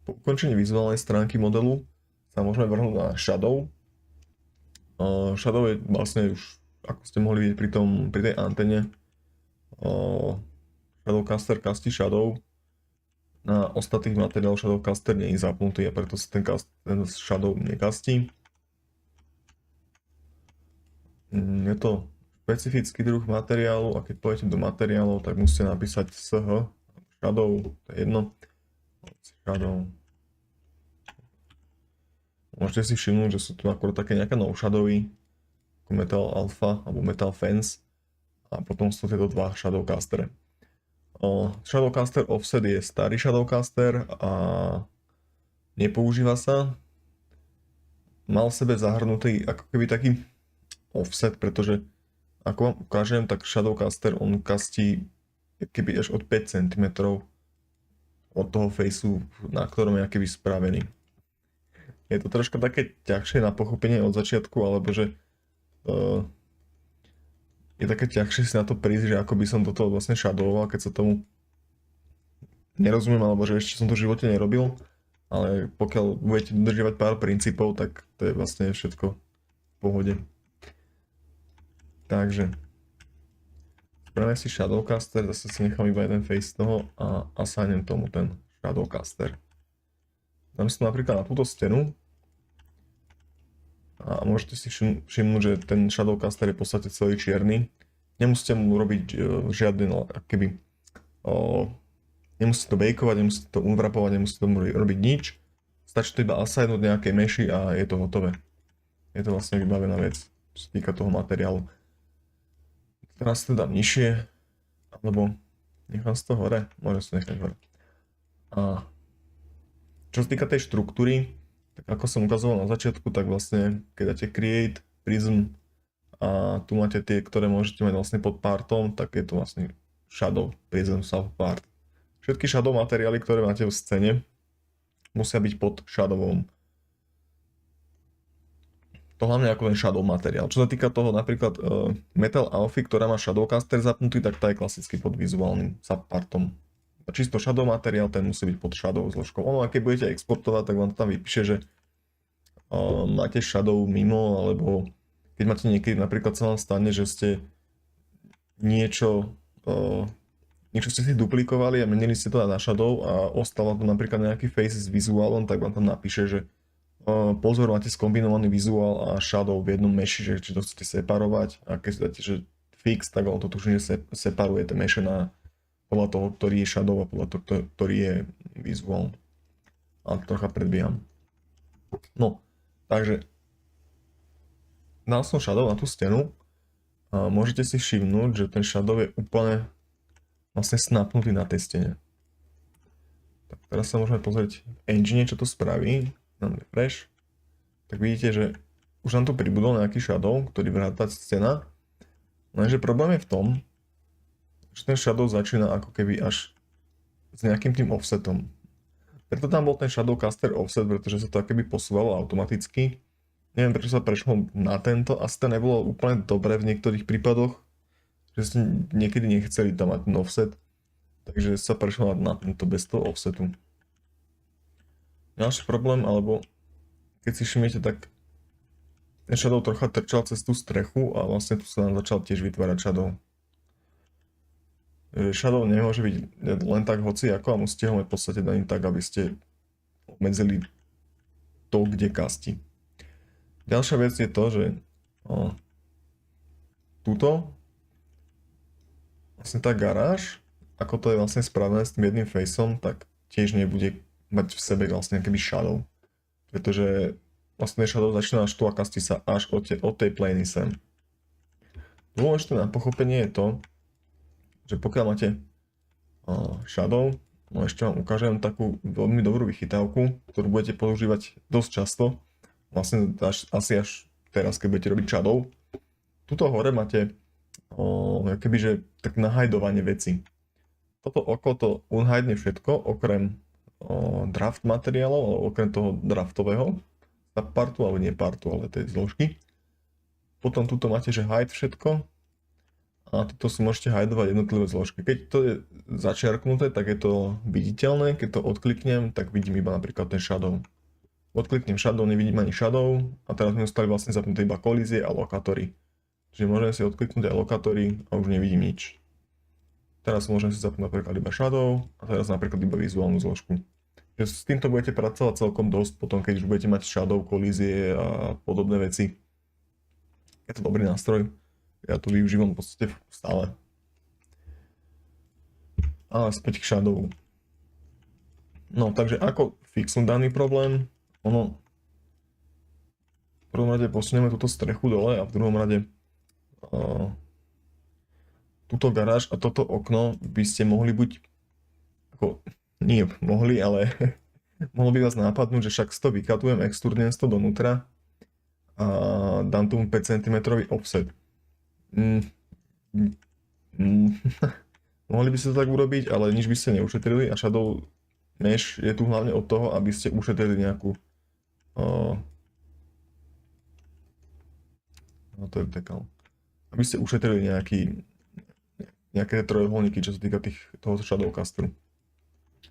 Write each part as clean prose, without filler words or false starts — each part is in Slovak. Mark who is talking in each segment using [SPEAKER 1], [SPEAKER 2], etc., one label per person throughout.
[SPEAKER 1] Po ukončení vizuálnej stránky modelu sa môžeme vrhnúť na Shadow. Shadow je vlastne už, ako ste mohli vidieť pri tej antene, Shadowcaster castí Shadow. Na ostatných materiáloch Shadowcaster nie je zapnutý a preto sa ten Shadow nekastí. Je to špecifický druh materiálu a keď pôjdete do materiálov, tak musíte napísať SH, Shadow, to je jedno. Shadow. Môžete si všimnúť, že sú tu akorát také nejaké no shadowy, ako Metal Alpha alebo Metal Fence a potom sú tieto dva Shadowcastere. Shadowcaster Offset je starý Shadowcaster a nepoužíva sa. Mal v sebe zahrnutý ako keby taký offset, pretože ako vám ukážem, tak Shadowcaster on kastí keby až od 5 cm od toho faceu, na ktorom je keby spravený. Je to troška také ťažšie na pochopenie od začiatku, alebo že je také ťažšie si na to prísť, že ako by som do toho vlastne shadowoval, keď sa tomu nerozumiem, alebo že ešte som to v živote nerobil, ale pokiaľ budete dodržiavať pár princípov, tak to je vlastne všetko v pohode. Takže spravíme si Shadowcaster, zase si nechám iba jeden face z toho a assignem tomu ten Shadowcaster. Dám si to napríklad na túto stenu a môžete si všimnúť, že ten Shadowcaster je v podstate celý čierny. Nemusíte mu robiť žiadne, keby nemusíte to bakeovať, nemusíte to unwrapovať, nemusíte tomu robiť nič. Stačí to iba assignúť nejakej meši a je to hotové. Je to vlastne vybavená vec, čo sa týka toho materiálu. Teraz to dám nižšie, alebo nechám si to hore, môžem si nechať hore. A čo sa týka tej štruktúry, tak ako som ukazoval na začiatku, tak vlastne keď dáte Create, Prism a tu máte tie, ktoré môžete mať vlastne pod partom, tak je to vlastne Shadow, Prism, Subpart. Všetky Shadow materiály, ktoré máte v scéne, musia byť pod Shadowom. To hlavne ako ten Shadow materiál. Čo sa týka toho napríklad Metal Alphy, ktorá má Shadowcaster zapnutý, tak tá je klasicky pod vizuálnym Subpartom. Čisto shadow materiál, ten musí byť pod shadow zložkou. Ono, keď budete exportovať, tak vám to tam vypíše, že máte shadow mimo, alebo keď máte niekedy, napríklad sa vám stane, že ste niečo ste si duplikovali a menili ste to na shadow a ostal vám to napríklad nejaký face s vizuálom, tak vám tam napíše, že pozor, máte skombinovaný vizuál a shadow v jednom meši, že či to chcete separovať a keď si dáte, že fix, tak on to tuším, že separuje tie meše na podľa toho, ktorý je shadow a podľa toho, ktorý je vizuál. Ale trocha predbieham. No, takže dal som shadow na tú stenu a môžete si všimnúť, že ten shadow je úplne vlastne snapnutý na tej stene. Tak teraz sa môžeme pozrieť v engine, čo to spraví. Dám refresh. Tak vidíte, že už nám tu pribudol nejaký shadow, ktorý vrhá tá scéna. Lenže problém je v tom, že ten shadow začína ako keby až s nejakým tým offsetom. Preto tam bol ten Shadowcaster offset, pretože sa to keby posúvalo automaticky. Neviem, prečo sa prešlo na tento, asi to nebolo úplne dobré v niektorých prípadoch, že ste niekedy nechceli tam mať ten offset, takže sa prešlo na tento bez toho offsetu. Ďalší problém, alebo keď si všimnete, tak ten shadow trocha trčal cez tú strechu a vlastne tu sa nám začal tiež vytvárať shadow. Shadow nemôže byť len tak hoci ako a musíte ho mať v podstate daný tak, aby ste obmedzili to, kde kastí. Ďalšia vec je to, že túto vlastne tá garáž, ako to je vlastne spravené s tým jedným faceom, tak tiež nebude mať v sebe vlastne keby shadow. Pretože vlastne shadow začína až tu a kastí sa až od tej plény sem. Dôležité na pochopenie je to, že pokiaľ máte shadow, no ešte vám ukážem takú veľmi dobrú vychytávku, ktorú budete používať dosť často, vlastne asi až teraz, keď budete robiť shadow. Tuto hore máte kebyže tak nahajdovanie veci. Toto oko to unhidne všetko, okrem draft materiálov, alebo okrem toho draftového partu, alebo nie partu, ale tej zložky. Potom tuto máte, že hide všetko. A toto si môžete hidovať jednotlivé zložky. Keď to je začiarknuté, tak je to viditeľné. Keď to odkliknem, tak vidím iba napríklad ten shadow. Odkliknem shadow, nevidím ani shadow a teraz mi ostali vlastne zapnuté iba kolízie a lokátory. Čiže môžem si odkliknúť aj lokátory a už nevidím nič. Teraz môžem si zapnúť napríklad iba shadow a teraz napríklad iba vizuálnu zložku. Čiže s týmto budete pracovať celkom dosť potom, keď už budete mať shadow, kolízie a podobné veci. Je to dobrý nástroj. Ja to využívam v podstate stále. A späť k shadow. No, takže ako fixnúť daný problém? Ono, v prvom rade posunieme túto strechu dole a v druhom rade túto garáž a toto okno by ste mohli buď, ako, nie mohli, ale mohlo by vás nápadnúť, že však si to vykatujem, extrudnem to donútra a dám tomu 5 cm offset. Mohli by ste to tak urobiť, ale nič by ste neušetrili a Shadow Mesh je tu hlavne od toho, aby ste ušetrili nejakú no to je tekal. Aby ste ušetrili nejaké trojuholníky, čo sa týka toho Shadowcasteru.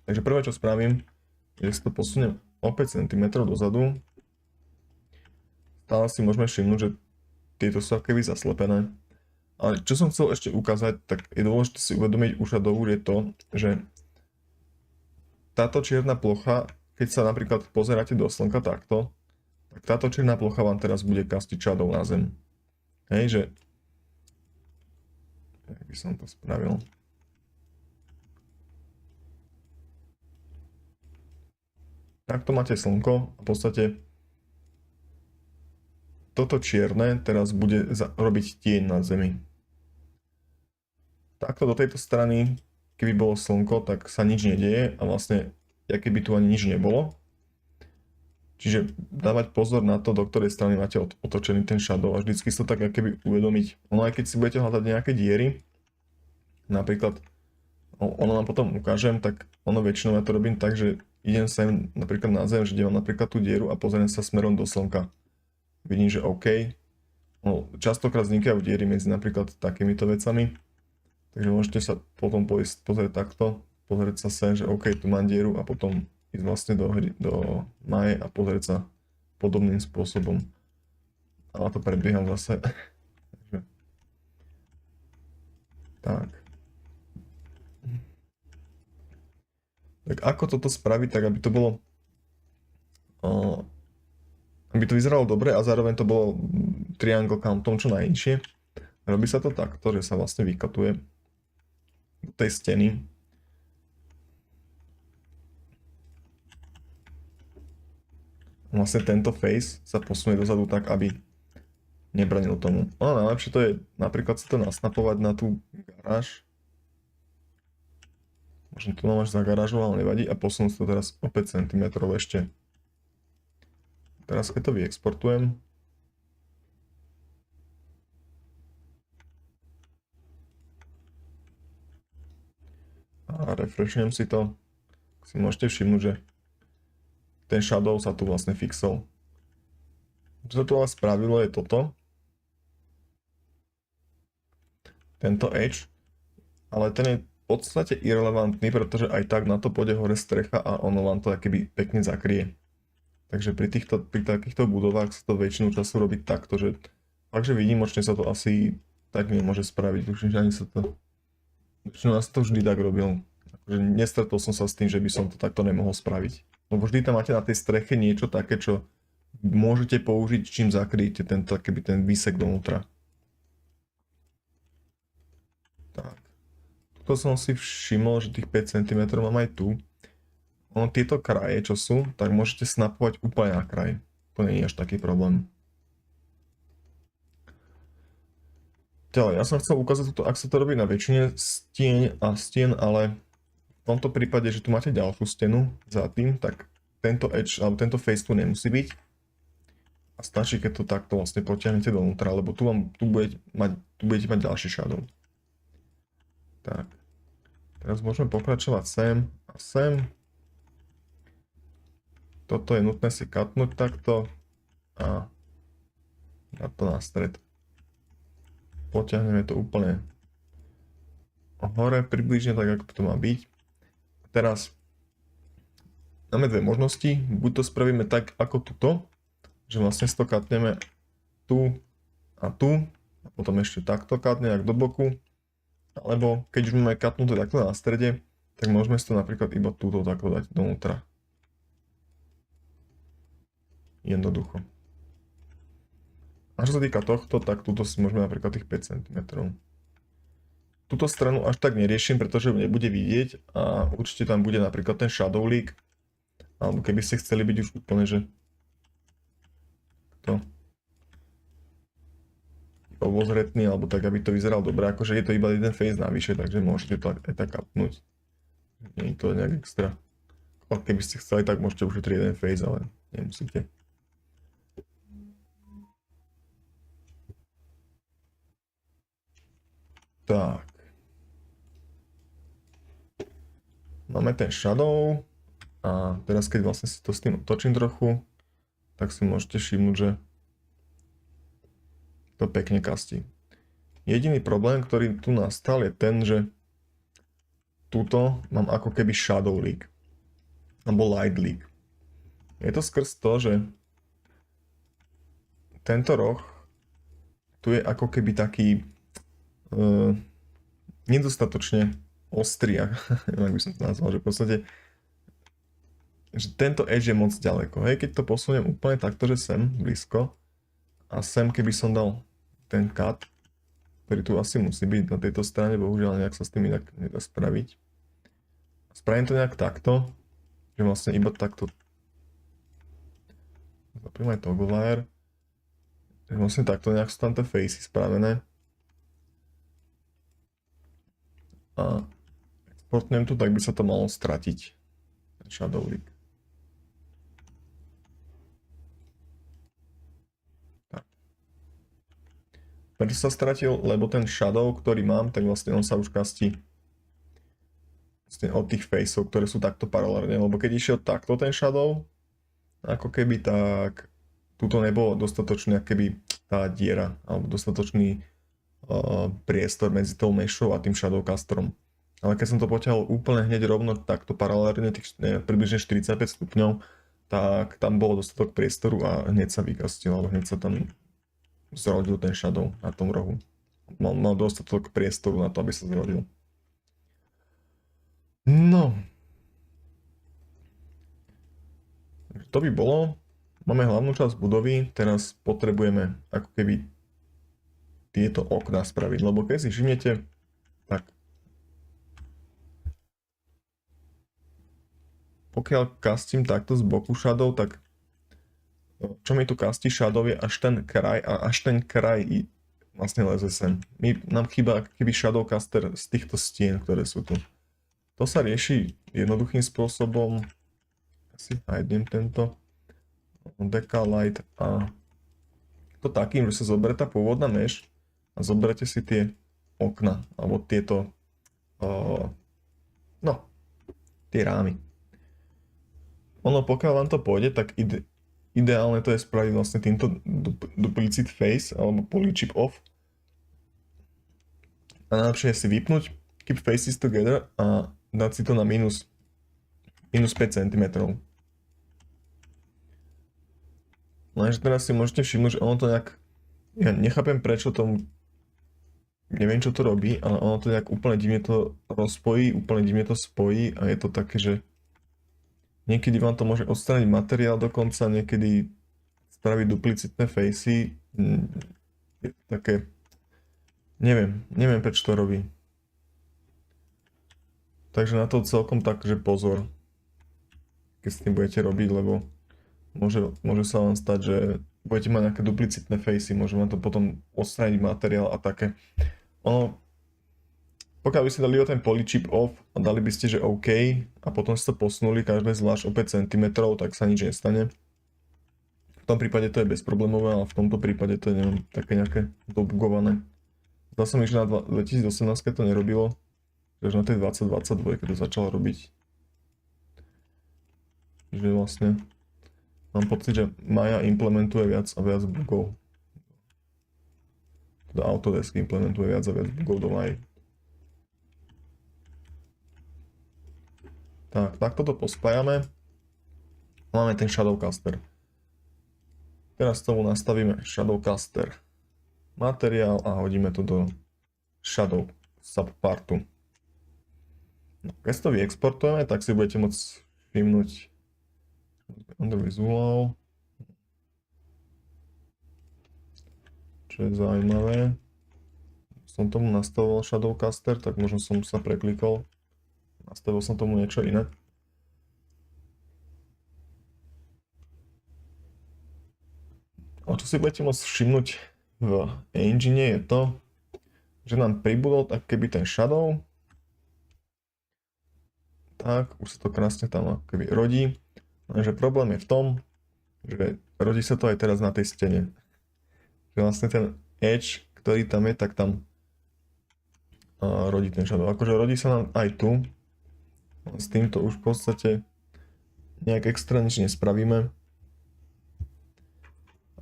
[SPEAKER 1] Takže prvé, čo spravím, je, že si to posuniem o 5 cm dozadu. Stále si môžeme všimnúť, že tieto sú akoby zaslepené. Ale čo som chcel ešte ukázať, tak je dôležité si uvedomiť u Shadowu je to, že táto čierna plocha, keď sa napríklad pozeráte do slnka takto, tak táto čierna plocha vám teraz bude kastiť shadow na zem. Hej, že... Jak by som to spravil? Takto máte slnko a v podstate toto čierne teraz bude robiť tieň na zemi. Takto do tejto strany, keby bolo slnko, tak sa nič nedieje a vlastne, aké by tu ani nič nebolo. Čiže dávať pozor na to, do ktorej strany máte otočený ten shadow a vždycky sa tak akéby uvedomiť. Ono aj keď si budete hľadať nejaké diery, napríklad, ono nám potom ukážem, tak ono väčšinou ja to robím tak, že idem sem napríklad na zem, že idem napríklad tú dieru a pozriem sa smerom do slnka. Vidím, že OK. No, častokrát vznikajú diery medzi napríklad takýmito vecami. Takže môžete sa potom pozrieť takto, pozrieť sa sem, že OK, tu mám dieru a potom ísť vlastne do Maje a pozrieť sa podobným spôsobom. Ale to predbieham zase. Tak. Tak ako toto spraviť, tak aby to bolo... aby to vyzeralo dobre a zároveň to bolo triangle countom čo najnižšie. Robí sa to takto, že sa vlastne vykatuje do tej steny. Vlastne tento face sa posunie dozadu tak, aby nebranil tomu. No najlepšie to je napríklad si to nasnapovať na tú garáž. Možno to mám až za garážou, ale nevadí. A posunúť to teraz o 5 cm ešte. Teraz keď to vyexportujem, a refreshnem si to, si môžete všimnúť, že ten shadow sa tu vlastne fixol. Čo sa tu ale spravilo je toto. Tento edge. Ale ten je v podstate irrelevantný, pretože aj tak na to pôjde hore strecha a ono vám to akoby pekne zakrie. Takže pri takýchto budovách sa to väčšinu času robí takto, že fakt, že výnimočne sa to asi tak nemôže spraviť. Už ani sa to... Ja som to vždy tak robil. Akože nestretol som sa s tým, že by som to takto nemohol spraviť. Lebo vždy tam máte na tej streche niečo také, čo môžete použiť, čím zakryjete ten výsek dovnútra. Tak. Tuto som si všimol, že tých 5 cm mám aj tu. Ono tieto kraje, čo sú, tak môžete snapovať úplne na kraj. To nie je až taký problém. Ďalej, ja som chcel ukázať toto, ak sa to robí na väčšine stien, ale v tomto prípade, že tu máte ďalšiu stenu za tým, tak tento edge, alebo tento face tu nemusí byť. A stačí, keď to takto vlastne potiahnete dovnútra, lebo tu budete mať ďalší shadow. Tak. Teraz môžeme pokračovať sem a sem. Toto je nutné si katnúť takto a dať to na stred. Potiahneme to úplne hore približne tak, ako to má byť. Teraz máme dve možnosti, buď to spravíme tak ako tuto, že vlastne si to katneme tu a tu, a potom ešte takto katne, jak do boku, alebo keď už máme katnuté takto na strede, tak môžeme si to napríklad iba túto takto dať donútra. Jednoducho. A čo sa týka tohto, tak túto si môžeme napríklad tých 5 cm. Túto stranu až tak neriešim, pretože nebude vidieť a určite tam bude napríklad ten shadow leak. Alebo keby ste chceli byť už úplne, že to obozretný, alebo tak, aby to vyzeralo dobre. Akože je to iba jeden face navyše, takže môžete to aj tak kapnúť. Nie je to nejak extra. Keby ste chceli, tak môžete ušetriť jeden face, ale nemusíte. Tak. Máme ten shadow a teraz keď vlastne si to s tým otočím trochu, tak si môžete všimnúť, že to pekne kastí. Jediný problém, ktorý tu nastal, je ten, že tuto mám ako keby shadow leak alebo light leak. Je to skrz to, že tento roh tu je ako keby taký nedostatočne ostrý, ak by som to nazval, že v podstate že tento edge je moc ďaleko. Hej, keď to posuniem úplne takto, že sem blízko a sem keby som dal ten cut, ktorý tu asi musí byť na tejto strane, bohužiaľ nejak sa s tým inak nedá spraviť. Spravím to nejak takto, že vlastne iba takto zapím aj toggle wire, že vlastne takto nejak sú tam tie facey spravené. A exportnem tu, tak by sa to malo stratiť. Shadow leak. Tak. Prečo sa stratil? Lebo ten shadow, ktorý mám, tak vlastne on sa už kastí vlastne od tých faceov, ktoré sú takto paralelne. Lebo keď išiel takto ten shadow, ako keby, tak tuto nebolo dostatočne keby tá diera, alebo dostatočný priestor medzi tou meshou a tým shadowcasterom. Ale keď som to poťahol úplne hneď rovno takto paralelne tých približne 45 stupňov, tak tam bolo dostatok priestoru a hneď sa vykastil, alebo hneď sa tam zrodil ten shadow na tom rohu. Mal dostatok priestoru na to, aby sa zrodil. No. To by bolo. Máme hlavnú časť budovy, teraz potrebujeme ako keby tieto okná spraviť, lebo keď si všimnete, tak pokiaľ kastím takto z boku shadow, tak čo mi tu kastí shadow je až ten kraj a až ten kraj vlastne leze sem. Nám chýba keby shadowcaster z týchto stien, ktoré sú tu. To sa rieši jednoduchým spôsobom. Asi nájdem tento Decalight a to takým, že sa zoberie tá pôvodná mesh a zoberete si tie okna, alebo tieto, tie rámy. Ono, pokiaľ vám to pôjde, tak ideálne to je spraviť vlastne týmto duplicit face, alebo poly chip off. A najlepšie je si vypnúť keep faces together a dať si to na minus 5 cm. Lenže teraz si môžete všimnúť, že ono to nejak, ja nechápem prečo tomu, neviem čo to robí, ale ono to nejak úplne divne to rozpojí, úplne divne to spojí a je to také, že niekedy vám to môže odstrániť materiál dokonca, niekedy spraviť duplicitné facey, je to také, neviem prečo to robí. Takže na to celkom tak, že pozor, keď s tým budete robiť, lebo môže sa vám stať, že budete mať nejaké duplicitné facey, môže vám to potom odstrániť materiál a také. Ono, pokiaľ by ste dali ten poly chip off a dali by ste, že OK a potom ste to posunuli každé zvlášť o 5 cm, tak sa nič nestane. V tom prípade to je bezproblémové, ale v tomto prípade to je neviem, také nejaké dobugované. Zdá sa mi, že na 2018 to nerobilo, že na tej 2022 keď to začalo robiť. Že vlastne mám pocit, že Maya implementuje viac a viac bugov. Teda Autodesk implementuje viac a viac bugov do Maya. Tak, takto to pospájame. Máme ten Shadowcaster. Teraz tomu nastavíme Shadowcaster materiál a hodíme to do Shadow subpartu. No, keď to vyexportujeme, tak si budete môcť všimnúť under visual, čo je zaujímavé. Som tomu nastavoval Shadowcaster, tak možno som sa preklikol. Nastavil som tomu niečo iné. A čo si budete môcť všimnúť v engine je to, že nám pribudol tak keby ten shadow. Tak, už sa to krásne tam keby rodí. Lenže problém je v tom, že rodí sa to aj teraz na tej stene. Že vlastne ten edge, ktorý tam je, tak tam rodí ten shadow. Akože rodí sa nám aj tu. S týmto už v podstate nejak extra nič nespravíme.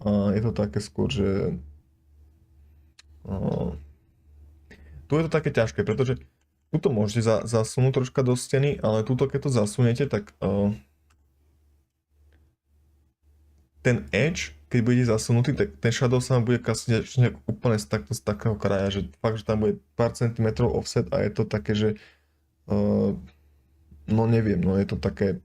[SPEAKER 1] A je to také skôr, že tu je to také ťažké, pretože tuto môžete zasunúť troška do steny, ale tuto keď to zasuniete, tak ten edge, keď bude zasunutý, tak ten shadow sa vám bude kasniť úplne z takého kraja, že fakt, že tam bude pár centimetrov offset a je to také, že no neviem, no je to také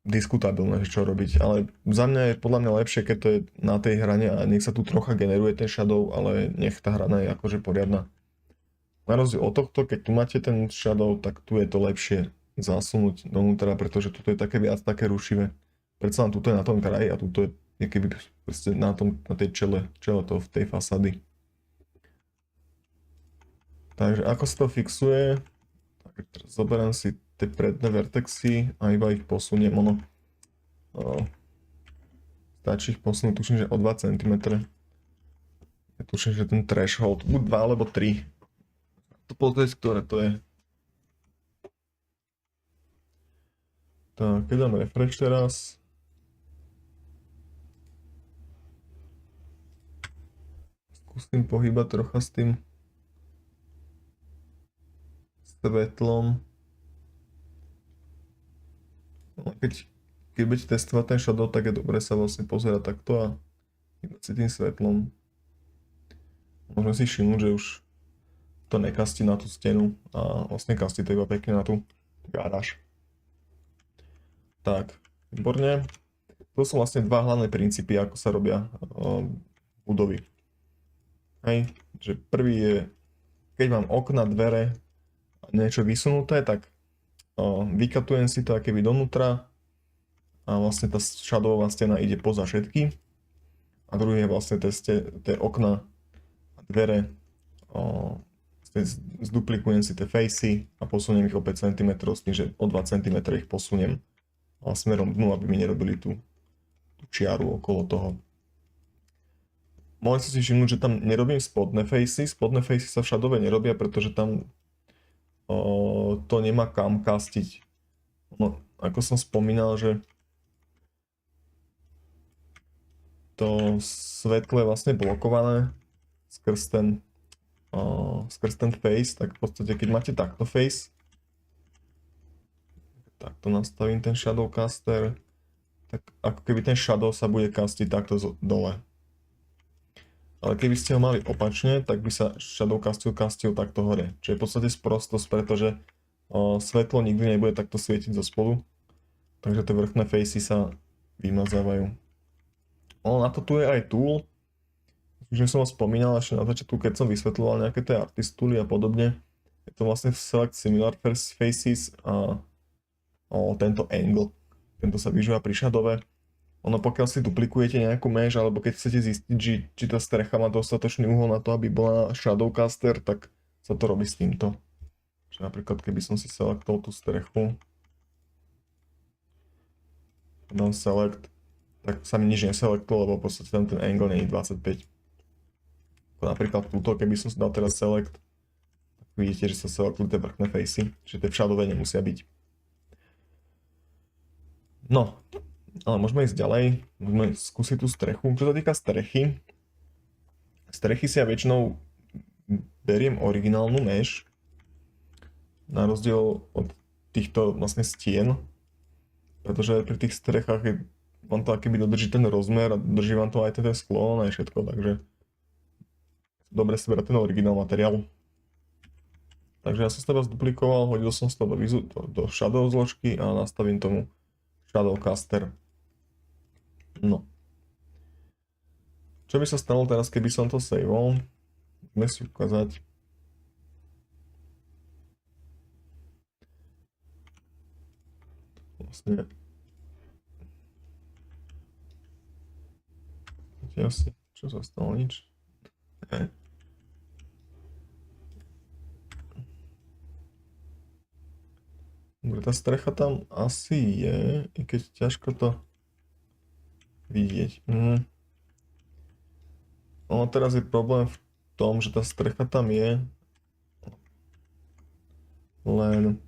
[SPEAKER 1] diskutabilné, čo robiť, ale za mňa je podľa mňa lepšie, keď to je na tej hrane a nech sa tu trocha generuje ten shadow, ale nech tá hrana je akože poriadna. Na rozdiel od tohto, keď tu máte ten shadow, tak tu je to lepšie zasunúť donútra, pretože tuto je také viac také rušivé. Predsa len tuto je na tom kraji a tuto je keby na tej čele toho, v tej fasády. Takže ako sa to fixuje, tak zoberiem si tie predné vertexy a iba ich posuniem, stačí ich posunúť, tuším, že o 2 cm. Ja tuším, že ten threshold, buď 2 alebo 3. To pozrieť, ktoré to je. Tak, keď dám refresh teraz. Skúsim pohybať trocha s tým svetlom. Keď budete testovať ten shadow, tak je dobre sa vlastne pozerať takto a hýbať si tým svetlom. Môžeme si všimnúť, že už to nekastí na tú stenu a vlastne kastí to iba pekne na tú garáž. Tak, výborne. To sú vlastne dva hlavné princípy, ako sa robia budovy. Hej, že prvý je, keď mám okna, dvere a niečo vysunuté, tak vykatujem si to akéby donútra a vlastne tá shadowová stena ide poza všetky. A druhý je vlastne tie okna a dvere, zduplikujem si tie facey a posuniem ich o 5 cm s tým, že o 2 cm ich posuniem smerom dnu, aby mi nerobili tú čiaru okolo toho. Mohli ste si všimnúť, že tam nerobím spodné facey. Spodné facey sa v shadove nerobia, pretože tam to nemá kam kastiť. No, ako som spomínal, že to svetlo je vlastne blokované skrz ten face, tak v podstate keď máte takto face, takto nastavím ten Shadowcaster, tak ako keby ten shadow sa bude kastiť takto dole. Ale keby ste ho mali opačne, tak by sa Shadowcaster kastil takto hore. Čo je v podstate sprostosť, pretože svetlo nikdy nebude takto svietiť zo spolu. Takže tie vrchné facey sa vymazávajú. Na to tu je aj tool. Už som ho spomínal ešte na začiatku, keď som vysvetľoval nejaké tie artist tooly a podobne. Je to vlastne select similar faces a tento angle. Tento sa využíva pri shadove. Pokiaľ si duplikujete nejakú mesh, alebo keď chcete zistiť, či tá strecha má dostatočný uhol na to, aby bola Shadowcaster, tak sa to robí s týmto. Čiže napríklad, keby som si selectol tú strechu, dám select, tak sa mi nič neselektol, lebo v podstate tam ten angle nie je 25. Napríklad túto, keby som si dal teraz select, tak vidíte, že sa selektujú tie vrchné facey, čiže tie v shadove nemusia byť. No, ale môžeme ísť ďalej, môžeme skúsiť tú strechu. Čo sa týka strechy si ja väčšinou beriem originálnu mesh Na rozdiel od týchto vlastne stien, pretože pri tých strechách vám to akoby dodrží ten rozmer a drží vám to aj ten sklon aj všetko, takže dobre si brať ten originál materiál. Takže ja som si to zduplikoval, hodil som si to do Shadow zložky a nastavím tomu Shadowcaster. No. Čo by sa stalo teraz, keby som to saveol? Môžeme si ukázať. Vlastne asi, čo sa stalo, nič. Dobre, tá strecha tam asi je, i keď ťažko to vidieť. No teraz je problém v tom, že tá strecha tam je, len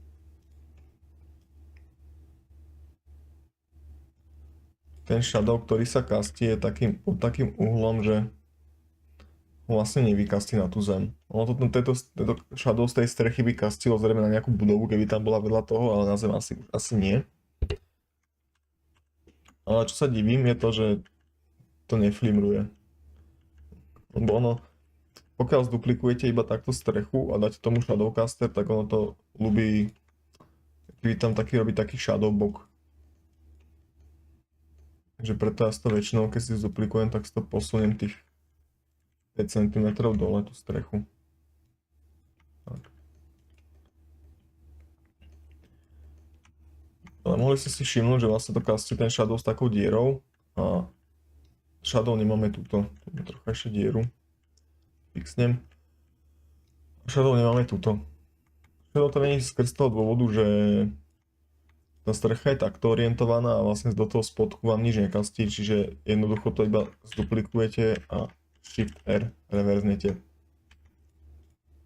[SPEAKER 1] ten shadow, ktorý sa kastí, je pod takým uhlom, že ho vlastne nevykastí na tú zem. Ono tento shadow z tej strechy by kastilo zrejme na nejakú budovu, keby tam bola vedľa toho, ale na zem asi nie. Ale čo sa divím je to, že to neflimruje. Lebo ono, pokiaľ zduplikujete iba takto strechu a dáte tomu Shadowcaster, tak ono to ľubí, keby tam robí taký shadowbox. Takže preto ja to väčšinou, keď si zduplikujem, tak si to posuniem tých 5 cm dole tú strechu. Tak. Ale mohli ste si všimnúť, že vlastne to kastí ten shadow s takou dierou a shadow nemáme túto, trocha ešte dieru. Fixnem. Shadow nemáme túto. Shadow to nie je skrz toho dôvodu, že tá strecha je takto orientovaná a vlastne do toho spodku vám nič nekastí, čiže jednoducho to iba zduplikujete a Shift R reverznete.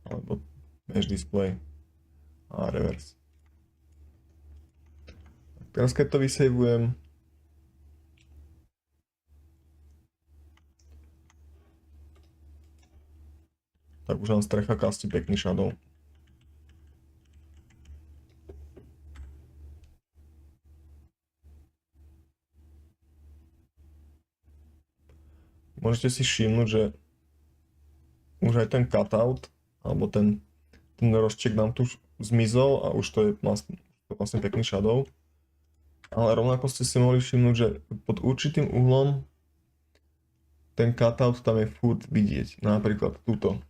[SPEAKER 1] Alebo Mesh Display a reverse. Teraz keď to vysavujem, tak už nám strecha kastí pekný shadow. Môžete si všimnúť, že už aj ten cutout, alebo ten rozček nám tu zmizol a už to je vlastne pekný shadow. Ale rovnako ste si mohli všimnúť, že pod určitým uhlom ten cutout tam je furt vidieť. Napríklad túto.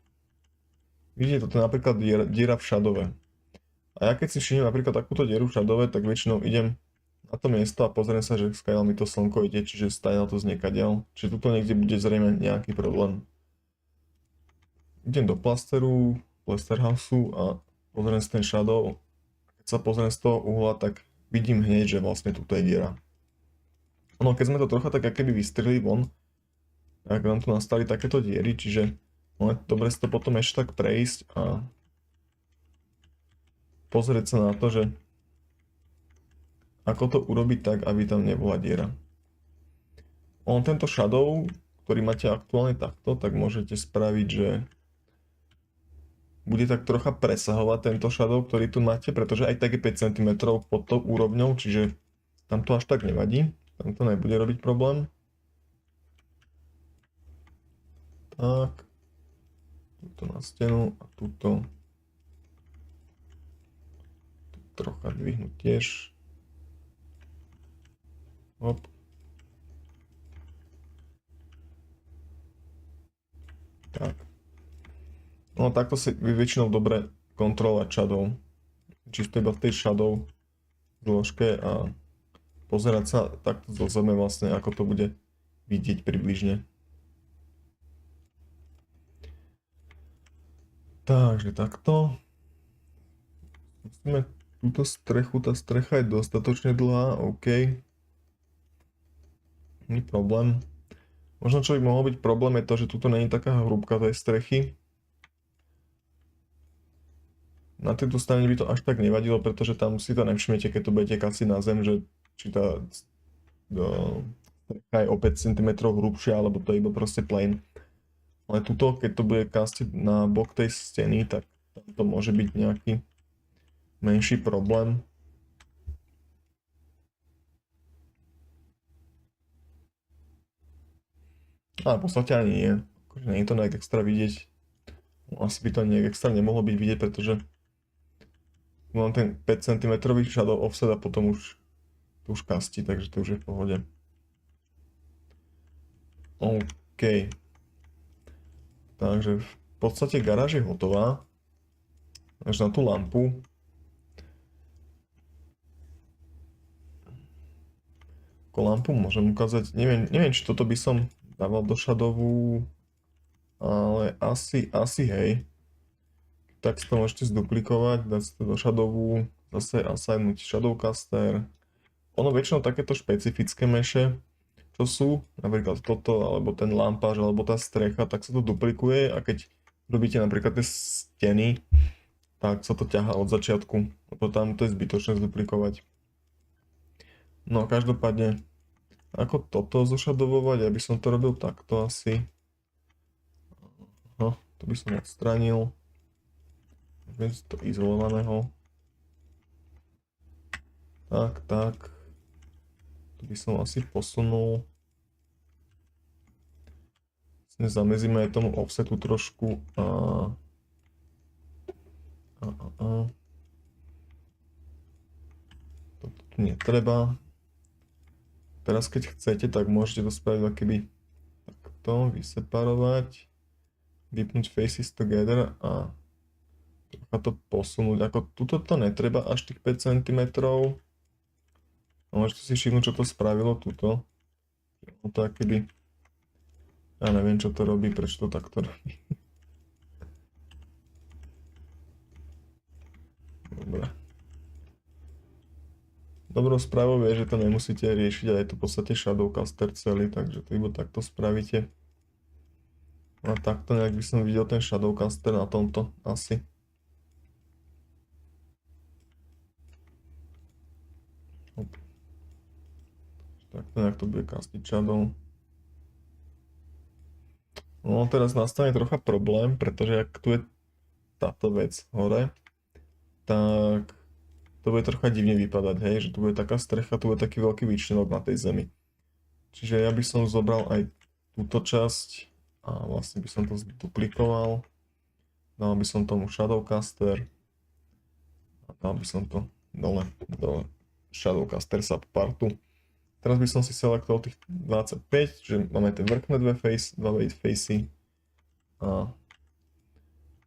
[SPEAKER 1] Vidíte, toto je napríklad diera v shadove. A ja keď si všimnem napríklad takúto dieru v shadove, tak väčšinou idem na to miesto a pozriem sa, že skáľ mi to slnko ide, čiže stajal to zniekadiaľ. Čiže tuto niekde bude zrejme nejaký problém. Idem do plasteru, Plasterhouseu a pozriem si ten shadow. Keď sa pozriem z toho uhla, tak vidím hneď, že vlastne tuto je diera. No keď sme to trocha tak akoby vystrelili von, tak nám tu nastali takéto diery, čiže no, dobre si to potom ešte tak prejsť a pozrieť sa na to, že ako to urobiť tak, aby tam nebola diera. Tento shadow, ktorý máte aktuálne takto, tak môžete spraviť, že bude tak trocha presahovať tento shadow, ktorý tu máte, pretože aj tak je 5 cm pod tou úrovňou, čiže tam to až tak nevadí, tam to nebude robiť problém. Tak, tuto na stenu a tuto trocha dvihnúť tiež. Hop. Tak. No takto si väčšinou dobre kontrolovať shadow. Čisto iba v tej shadow zložke a pozerať sa takto zo zeme vlastne, ako to bude vidieť približne. Takže takto. Musíme túto strechu, tá strecha je dostatočne dlhá, OK. Nie problém. Možno čo by mohol byť problém je to, že tuto není taká hrúbka tej strechy. Na tejto strane by to až tak nevadilo, pretože tam si to nevšimnete, keď to budete kasiť na zem, že či tá strecha je o 5 cm hrubšia, alebo to je iba proste plain. Ale tuto, keď to bude kastiť na bok tej steny, tak tam to môže byť nejaký menší problém. Ale v podstate ani nie. Akože nie je to nejak extra vidieť. Asi by to nejak extra nemohlo byť vidieť, pretože mám ten 5 cm shadow offset a potom už to už kastí, takže to už je v pohode. OK. Takže v podstate garáž je hotová. Až na tú lampu. Ako lampu môžem ukázať. Neviem, či toto by som dával do shadowu, ale asi hej. Tak si to môžete zduplikovať, dať si to do shadowu, zase assignúť shadowcaster. Ono väčšinou takéto špecifické meše, čo sú, napríklad toto, alebo ten lampáž, alebo tá strecha, tak sa to duplikuje a keď robíte napríklad tie steny, tak sa to ťahá od začiatku, lebo tam to je zbytočné zduplikovať. No každopádne, ako toto zošadovovať, aby som to robil takto asi. No, to by som odstránil. Z toho izolovaného. Tak. To by som asi posunul. Zamezíme aj tomu offsetu trošku. Toto tu netreba. Teraz keď chcete, tak môžete to spraviť akoby takto, vyseparovať, vypnúť faces together a trocha to posunúť. Ako tuto to netreba až tých 5 cm. A môžete si všimnúť, čo to spravilo tuto. No to akoby... Ja neviem, čo to robí, prečo to takto robí. Dobre. Dobrou správou je, že to nemusíte riešiť a je to v podstate shadowcaster celý, takže to iba takto spravíte. A takto nejak by som videl ten shadowcaster na tomto asi. Takto nejak to bude castiť shadow. No teraz nastane trocha problém, pretože ak tu je táto vec hore, tak to bude trocha divne vypadať, hej, že tu bude taká strecha, tu bude taký veľký výčlenok na tej zemi. Čiže ja by som zobral aj túto časť a vlastne by som to zduplikoval. Dal by som tomu shadowcaster a dal by som to dole do shadowcaster subpartu. Teraz by som si selektoval tých 25, že máme tie vrchné dva facey. A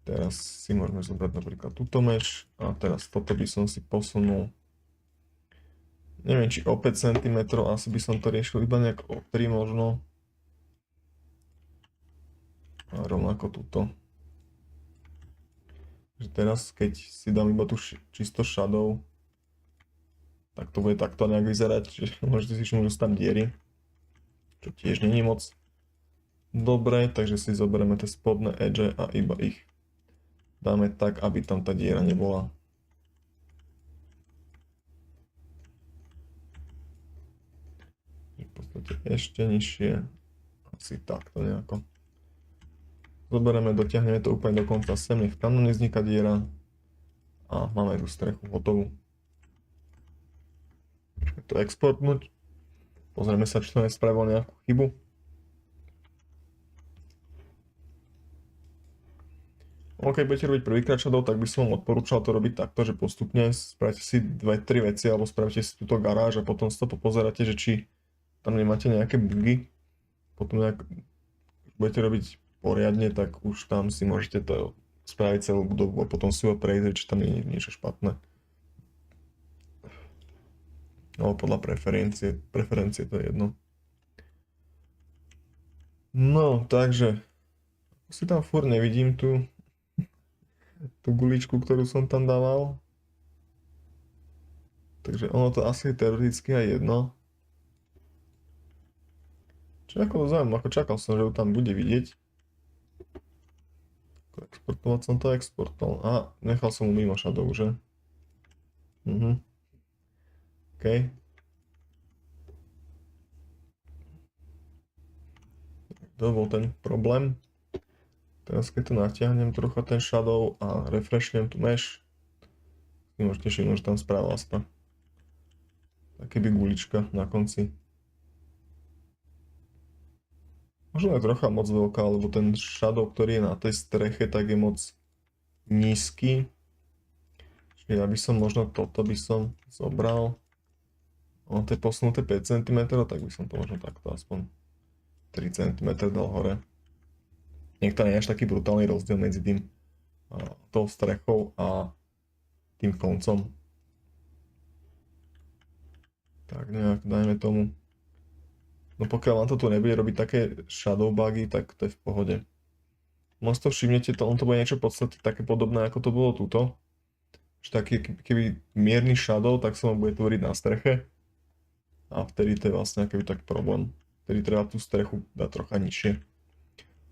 [SPEAKER 1] teraz si môžeme zobrať napríklad túto mesh. A teraz toto by som si posunul. Neviem, či o 5 cm, asi by som to riešil iba nejak o 3 možno. A rovnako túto. Takže teraz, keď si dám iba tu čisto shadow, tak to bude takto nejak vyzerať, čiže môžete si všimnúť, že sú tam diery, čo tiež není moc dobre, takže si zoberieme tie spodné edge a iba ich dáme tak, aby tam tá diera nebola. V podstate ešte nižšie, asi takto nejako. Zoberieme, dotiahneme to úplne do konca sem, nech tam nevzniká diera a máme tú strechu hotovú. To exportnúť. Pozrieme sa, či to nespravilo nejakú chybu. Keď budete robiť prvýkrát shadow, tak by som vám odporúčal to robiť takto, že postupne spravte si 2-3 veci alebo spravte si túto garáž a potom si to popozeráte, že či tam nemáte nejaké bugy. Potom ak budete robiť poriadne, tak už tam si môžete to spraviť celú budovu a potom si ho prejsť, či tam nie je niečo špatné. No, podľa preferencie to je jedno. No, takže si tam furt nevidím tú guličku, ktorú som tam dával. Takže ono to asi teoreticky aj jedno. Čo ako zaujímavé, ako čakal som, že ju tam bude vidieť. Exportovať som to exportoval. A nechal som mu mimo shadow, že? OK. To bol ten problém. Teraz keď to natiahnem trocha ten shadow a refreshnem tu mesh, Si môžete všimnúť, že tam správa aspa. Také by gulička na konci. Možno je trocha moc veľká, lebo ten shadow, ktorý je na tej streche, tak je moc nízky. Čiže ja by som možno toto by som zobral. Ono to je posunuté 5 cm, tak by som to možno takto aspoň 3 cm dal hore. Nech to nie je až taký brutálny rozdiel medzi tým tou strechou a tým koncom. Tak nejak dajme tomu. No pokiaľ vám to tu nebude robiť také shadow bugy, tak to je v pohode. Moc to všimnete, on to bude niečo v podstate také podobné, ako to bolo tuto. Že taký, keby mierny shadow, tak sa vám bude tvoriť na streche. A vtedy to je vlastne aký taký problém. Vtedy treba tú strechu dať trocha nižšie.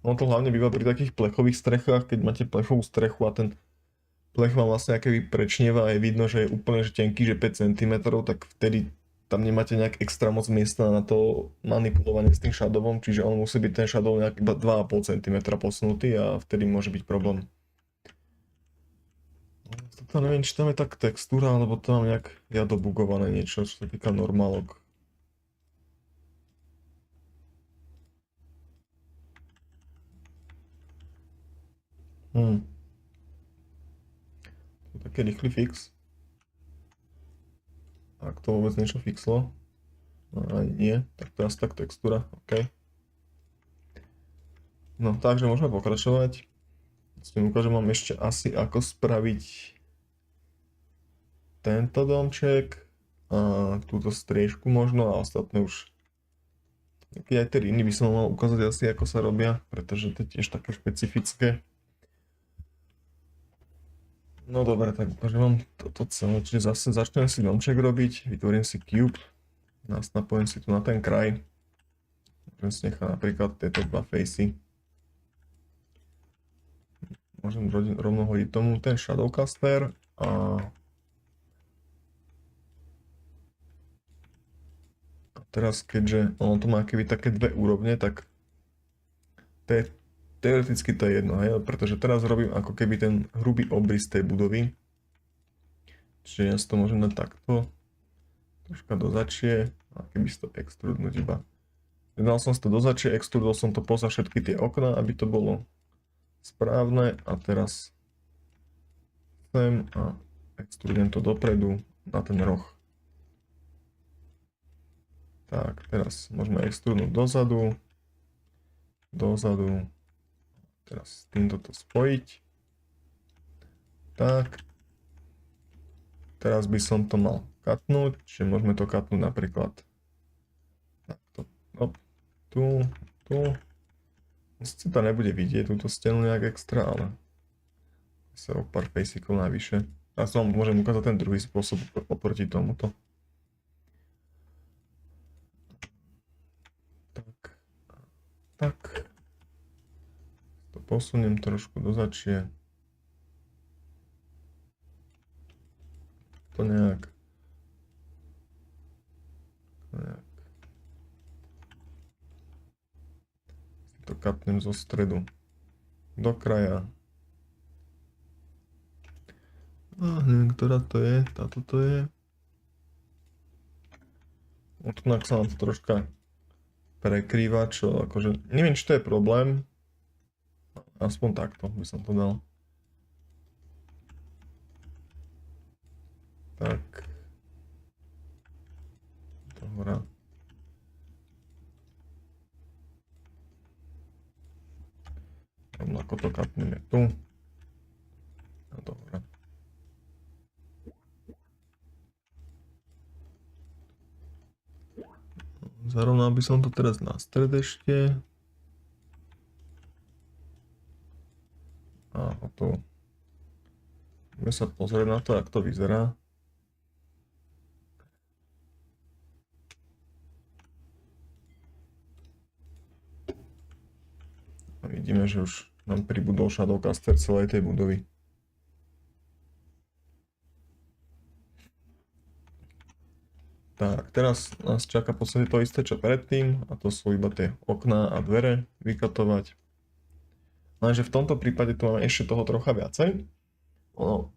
[SPEAKER 1] No to hlavne býva pri takých plechových strechách, keď máte plechovú strechu a ten plech vám vlastne akoby prečnieva a je vidno, že je úplne že tenký, že 5 cm, tak vtedy tam nemáte nejak extra moc miesta na to manipulovanie s tým shadowom, čiže on musí byť ten shadow nejak iba 2,5 cm posunutý a vtedy môže byť problém. Toto neviem, či tam je tak textúra, alebo to mám nejak ja dobugované niečo, čo sa týka normálok. To je taký rýchly fix. Ak to vôbec niečo fixlo. No ani nie, tak teraz tak textúra, OK. No takže môžeme pokračovať. S tým ukážem vám ešte asi ako spraviť tento domček a túto striežku možno a ostatné už. Keď aj tie riny by som mal ukázať asi ako sa robia, pretože to je tiež také špecifické. No dobre, tak ukážem vám toto celé, čiže zase začnem si domček robiť, vytvorím si cube, napojím si tu na ten kraj, môžem si nechať napríklad tieto dva facey. Môžem rovno hodiť tomu ten shadowcaster a teraz keďže ono to má keby také dve úrovne, tak teoreticky to je jedno, hej? Pretože teraz robím ako keby ten hrubý obrys tej budovy. Čiže ja si to môžem dať takto, troška do začie a keby si to extrudnúť iba. Dal som si to do začie, extrudol som to poza všetky tie okná, aby to bolo správne a teraz sem a extrudujem to dopredu na ten roh. Tak, teraz môžeme extrudnúť dozadu, teraz s týmto to spojiť. Tak, teraz by som to mal katnúť, čiže môžeme to katnúť napríklad takto, tu. Sice to nebude vidieť túto stenu nejak extra, ale sa o pár facíkov navyše. A som môžem ukázať ten druhý spôsob oproti tomuto. Tak. To posuniem trošku do začie. To nejak. To katnem zo stredu do kraja. Neviem, ktorá to je, táto to je. Odknak sa nám to troška prekrýva, čo akože, neviem, či to je problém. Aspoň takto by som to dal. Tak. Dohora. Rovnako to katneme tu. A dohora. Zarovnal by som to teraz na stred ešte. A hotovo. Budeme sa pozrieť na to, ako to vyzerá. A vidíme, že už nám pribudol shadowcaster celej tej budovy. Tak, teraz nás čaká v podstate to isté, čo predtým, a to sú iba tie okná a dvere vykatovať. Lenže v tomto prípade tu máme ešte toho trocha viacej. Ono,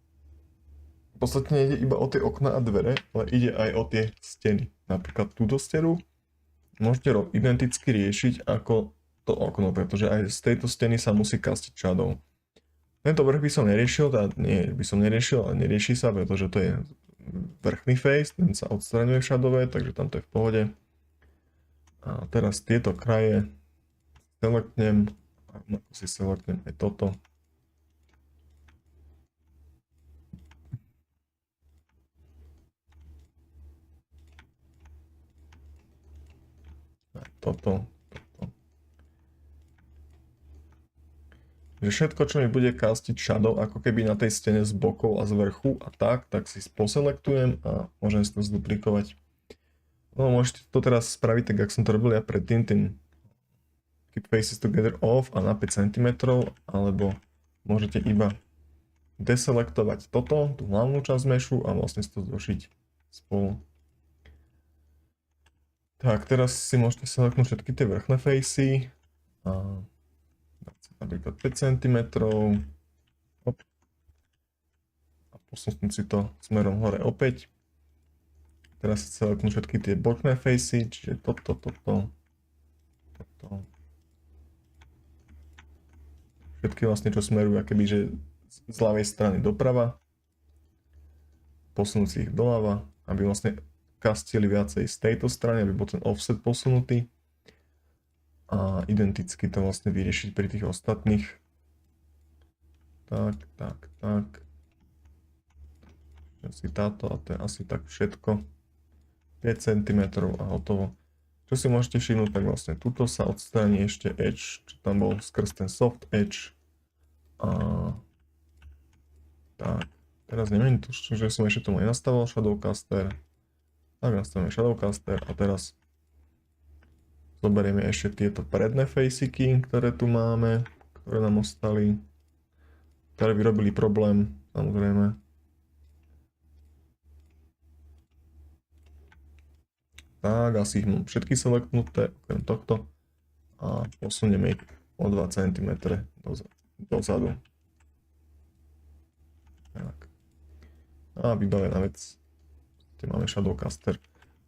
[SPEAKER 1] v podstate nejde iba o tie okná a dvere, ale ide aj o tie steny. Napríklad túto stenu môžete identicky riešiť ako to okno, pretože aj z tejto steny sa musí castiť shadow. Tento vrch by som neriešil, ale nerieši sa, pretože to je vrchný face, ten sa odstraňuje v shadowve, takže tam to je v pohode. A teraz tieto kraje selektnem, ako si selektnem aj toto. A toto. Že všetko, čo mi bude castiť shadow, ako keby na tej stene z bokov a z vrchu a tak si poselektujem a môžem si to zduplikovať. No, môžete to teraz spraviť tak, ako som to robil ja predtým, tým keep faces together off a na 5 cm, alebo môžete iba deselektovať toto, tú hlavnú časť mešu a vlastne si to zložiť spolu. Tak, teraz si môžete selektnúť všetky tie vrchné facey a napríklad 5 cm a posunúť si to smerom hore opäť. Teraz si selektnúť všetky tie bočné facey, čiže toto. Všetky vlastne, čo smerujú akoby, že z ľavej strany doprava. Posunúť si ich doľava, aby vlastne castili viacej z tejto strany, aby bol ten offset posunutý. A identicky to vlastne vyriešiť pri tých ostatných. Tak. Asi táto a to je asi tak všetko. 5 cm a hotovo. Čo si môžete všimnúť, tak vlastne tuto sa odstráni ešte edge, čo tam bol skrz ten soft edge. A tak, teraz neviem, že som ešte tomu nenastavil Shadowcaster. Tak nastavíme Shadowcaster a teraz zoberieme ešte tieto predné faceyky, ktoré tu máme, ktoré nám ostali, ktoré vyrobili problém, samozrejme. Tak, asi ich mám všetky selektnuté, okrem tohto. A posunieme ich o 2 cm dozadu. Tak. A vybavená vec. Tu máme Shadowcaster.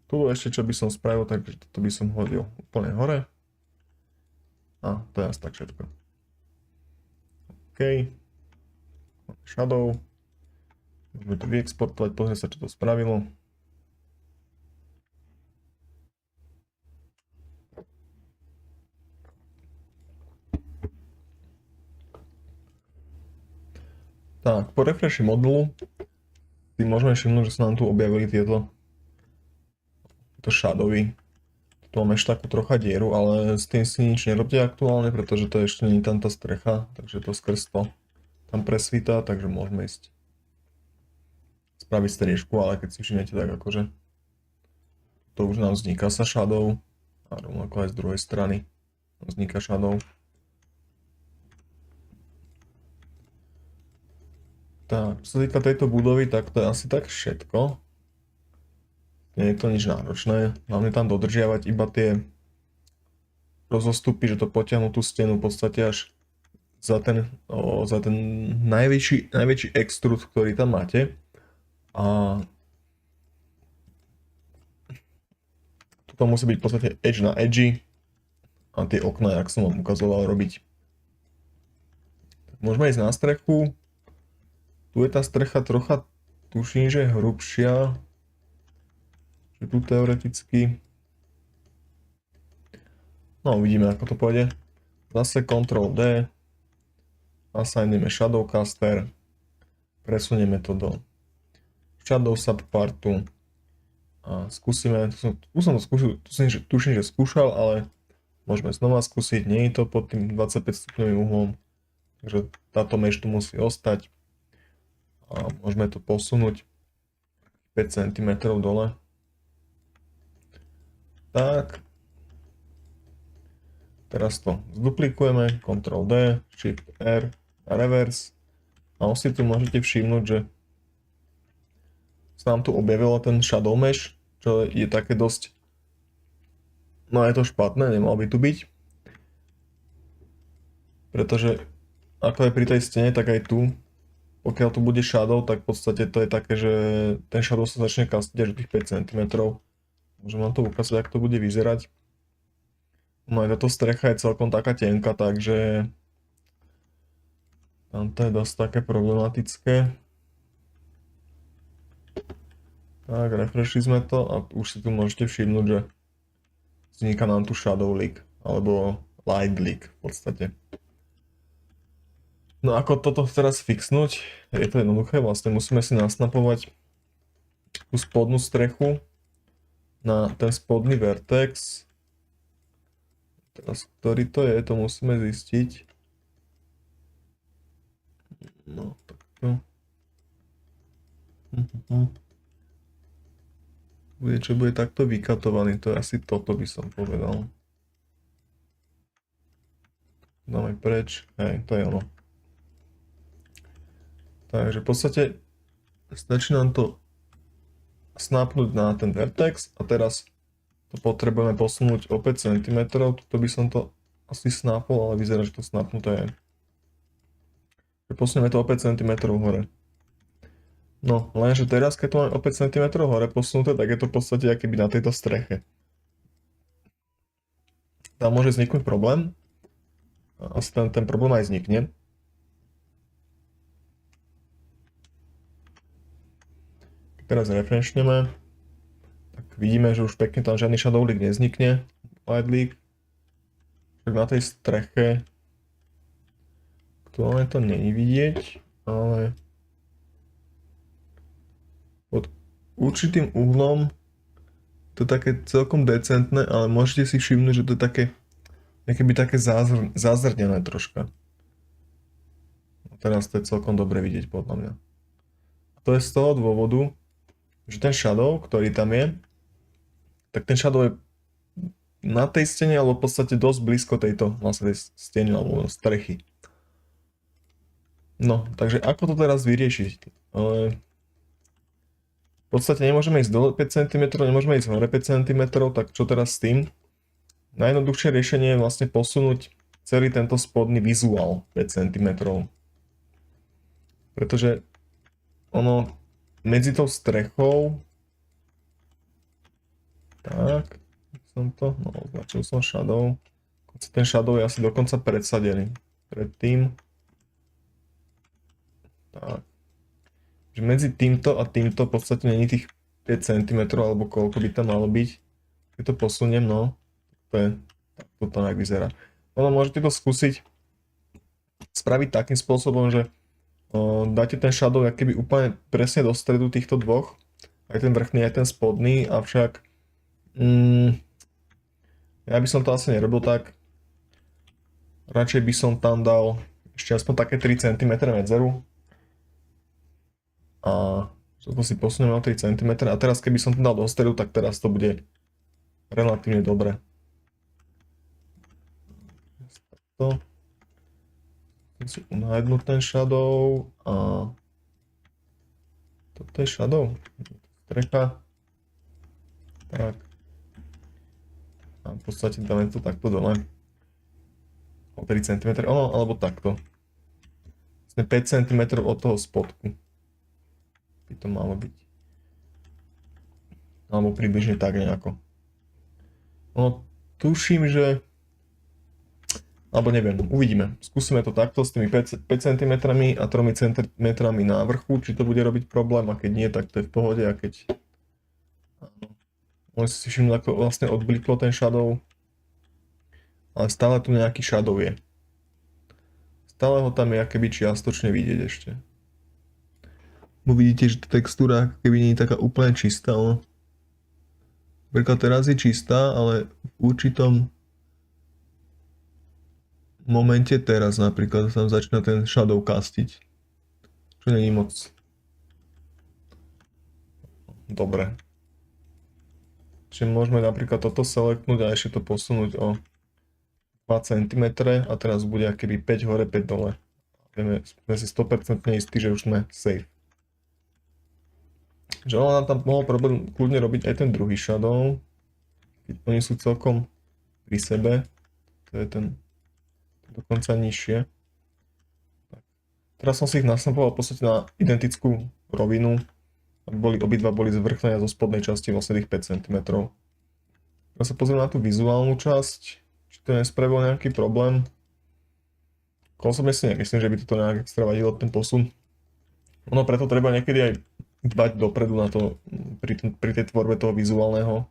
[SPEAKER 1] Tu ešte čo by som spravil, takže toto by som hodil úplne hore. A to je asi tak všetko. OK. Shadow. Môžeme to vyexportovať, pozrieť sa, čo to spravilo. Tak, po refreshi modulu si môžeme všimnúť, že sa nám tu objavili tieto shadowy. Tu máme ešte takú trocha dieru, ale s tým si nič nerobte aktuálne, pretože to ešte nie je tam tá strecha, takže to skrz to tam presvítá, takže môžeme ísť spraviť striežku, ale keď si všimnete, tak akože to už nám vzniká sa shadow a rovnako aj z druhej strany vzniká shadow. Tak, čo sa týka tejto budovy, tak to je asi tak všetko. Nie je to nič náročné, hlavne tam dodržiavať iba tie rozostupy, že to potiahnu tú stenu v podstate až za ten najväčší extrud, ktorý tam máte. A toto musí byť v podstate edge na edgy a tie okná, jak som vám ukazoval, robiť. Tak môžeme ísť na strechu. Tu je tá strecha trocha, tuším, že hrubšia. Že tu teoreticky. No uvidíme, ako to pôjde. Zase Ctrl D. Assignujeme Shadowcaster. Presunieme to do Shadow subpartu. A skúsime, tuším, že skúšal, ale môžeme znova skúsiť. Nie je to pod tým 25 stupňovým uhlom. Takže táto mesh tu musí ostať. A môžeme to posunúť 5 cm dole. Tak. Teraz to zduplikujeme, Ctrl D, Shift R a reverse. A si tu môžete všimnúť, že sa nám tu objavilo ten shadow mesh, čo je také dosť... No je to špatné, nemal by tu byť. Pretože ako aj pri tej stene, tak aj tu pokiaľ tu bude shadow, tak v podstate to je také, že ten shadow sa začne kastiť až do tých 5 cm. Môžem vám to ukázať, ako to bude vyzerať. No aj táto strecha je celkom taká tenká, takže tam to je dosť také problematické. Tak, refreshli sme to a už si tu môžete všimnúť, že vzniká nám tu shadow leak, alebo light leak v podstate. No ako toto teraz fixnúť? Je to jednoduché, vlastne musíme si nasnapovať tú spodnú strechu na ten spodný vertex. Teraz, ktorý to je, to musíme zistiť. No, takto. Bude, čo bude takto vykatovaný, to je asi toto by som povedal. Dáme preč, hej, to je ono. Takže v podstate stačí nám to snapnúť na ten vertex a teraz to potrebujeme posunúť o 5 cm. Tuto by som to asi snapol, ale vyzerá, že to snapnuté je. Posunieme to o 5 cm hore. No, lenže teraz, keď to máme o 5 cm hore posunuté, tak je to v podstate akoby na tejto streche. Tam môže vzniknúť problém. Asi ten problém aj vznikne. Teraz refreshneme, tak vidíme, že už pekne tam žiadny shadow leak nevznikne, light leak. Tak na tej streche aktuálne to není vidieť, ale pod určitým uhlom to je také celkom decentné, ale môžete si všimnúť, že to je také, akoby také zázrnené troška. Teraz to je celkom dobre vidieť podľa mňa. A to je z toho dôvodu, že ten shadow, ktorý tam je, tak ten shadow je na tej stene, alebo v podstate dosť blízko tejto vlastne tej stene alebo strechy. No, takže ako to teraz vyriešiť? V podstate nemôžeme ísť dole 5 cm, nemôžeme ísť hore 5 cm, tak čo teraz s tým? Najjednoduchšie riešenie je vlastne posunúť celý tento spodný vizuál 5 cm. Pretože ono medzi tou strechou, tak, som to, no označil som shadow, ten shadow je asi dokonca predsadený predtým, tak, že medzi týmto a týmto v podstate není tých 5 cm alebo koľko by tam malo byť, keď to posuniem, no, to je, tak to tam jak vyzerá. Ono môžete to skúsiť spraviť takým spôsobom, že dáte ten shadow keby úplne presne do stredu týchto dvoch, aj ten vrchný, aj ten spodný, avšak ja by som to asi nerobil tak. Radšej by som tam dal ešte aspoň také 3 cm medzeru a to si posuniem o 3 cm a teraz keby som to dal do stredu, tak teraz to bude relatívne dobre. To si unajednúť ten shadow a toto je shadow, strecha, tak a v podstate dáme to takto dole o 3 cm, alebo takto 5 cm od toho spodku by to malo byť, alebo približne tak nejako. Tuším, že alebo neviem, uvidíme. Skúsime to takto s tými 5 cm a 3 cm na vrchu, či to bude robiť problém a keď nie, tak to je v pohode a keď môžete si všimnúť, ako vlastne odbliklo ten shadow, ale stále tu nejaký shadow je. Stále ho tam je akoby čiastočne vidieť ešte. Bo vidíte, že tá textúra keby nie je taká úplne čistá. Napríklad teraz je čistá, ale v určitom momente teraz napríklad tam začína ten shadow castiť. Čo není moc dobre. Čiže môžeme napríklad toto selectnúť a ešte to posunúť o 2 cm a teraz bude akoby 5 hore, 5 dole. Sme si 100% istí, že už sme safe. Že ono nám tam mohol problém kľudne robiť aj ten druhý shadow, keď oni sú celkom pri sebe. To je ten dokonca nižšie. Tak. Teraz som si ich nasnapoval v podstate na identickú rovinu, aby obidva boli zvrchné zo spodnej časti vlastne tých 5 cm. Teraz sa pozriem na tú vizuálnu časť, či to nespravilo nejaký problém. Osobne si nemyslím, že by to nejak extra vadilo ten posun. Ono preto treba niekedy aj dbať dopredu na to, pri tej tvorbe toho vizuálneho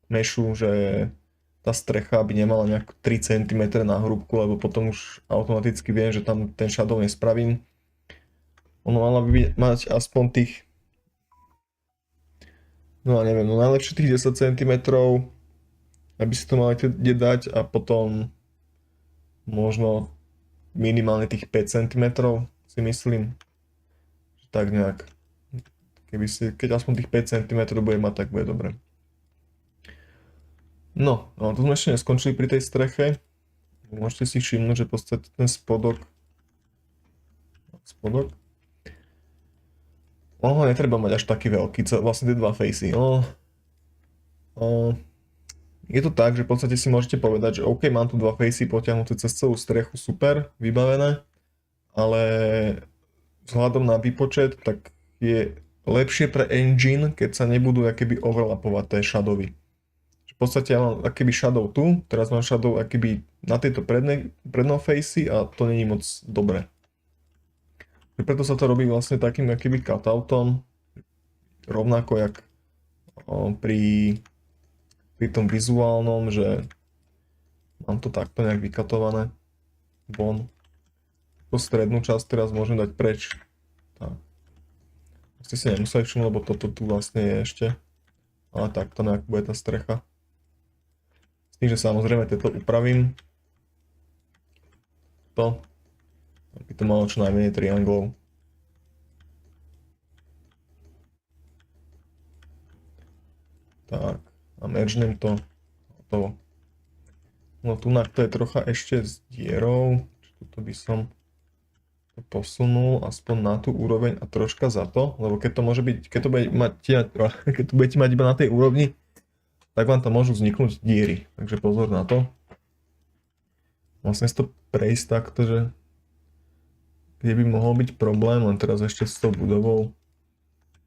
[SPEAKER 1] mešu, že tá strecha by nemala nejak 3 cm na hrúbku, lebo potom už automaticky viem, že tam ten shadow nespravím. Ono mala by mať aspoň tých, no a neviem, no najlepšie tých 10 cm, aby si to mali kde dať a potom možno minimálne tých 5 cm si myslím. Tak nejak. Keď aspoň tých 5 cm bude mať, tak bude dobre. No, tu sme ešte neskončili pri tej streche. Môžete si všimnúť, že v podstate ten spodok ho netreba mať až taký veľký, vlastne tie dva facey. Je to tak, že v podstate si môžete povedať, že OK, mám tu dva facey potiahnuté cez celú strechu, super, vybavené, ale vzhľadom na výpočet, tak je lepšie pre engine, keď sa nebudú akoby overlapovať tie shadowy. V podstate ja mám akoby shadow tu, teraz mám shadow akoby na tejto prednou facey a to není moc dobré. Preto sa to robí vlastne takým akoby cutoutom, rovnako jak pri tom vizuálnom, že mám to takto nejak vykatované von. To strednú časť teraz môžem dať preč. Tak. Ste si nemuseli všimnúť, lebo toto tu vlastne je ešte. Ale takto nejak bude tá strecha. S tým, že samozrejme tieto upravím. Aby to malo čo najmenej trianglov. Tak, a mergenem to. Hotovo. No tu to je trocha ešte s dierou. Toto by som to posunul aspoň na tú úroveň a troška za to, lebo keď to môže byť, keď to budete mať iba na tej úrovni, tak vám tam môžu vzniknúť diery. Takže pozor na to. Vlastne si to prejsť takto, že kde by mohol byť problém, len teraz ešte s tou budovou.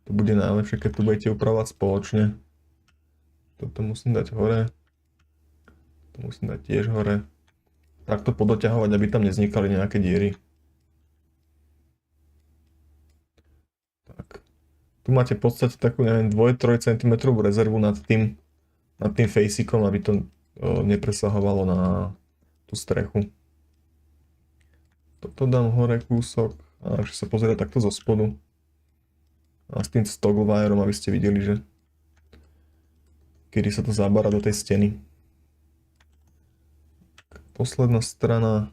[SPEAKER 1] To bude najlepšie, keď to budete upravovať spoločne. Toto musím dať hore. To musím dať tiež hore. Takto podoťahovať, aby tam nevznikali nejaké diery. Tak. Tu máte v podstate takú, neviem, 2-3 cm rezervu nad tým faceikom, aby to nepresahovalo na tú strechu. Toto dám hore kúsok a ešte sa pozerať takto zo spodu. A s tým toggle wireom, aby ste videli, že kedy sa to zabára do tej steny. Posledná strana.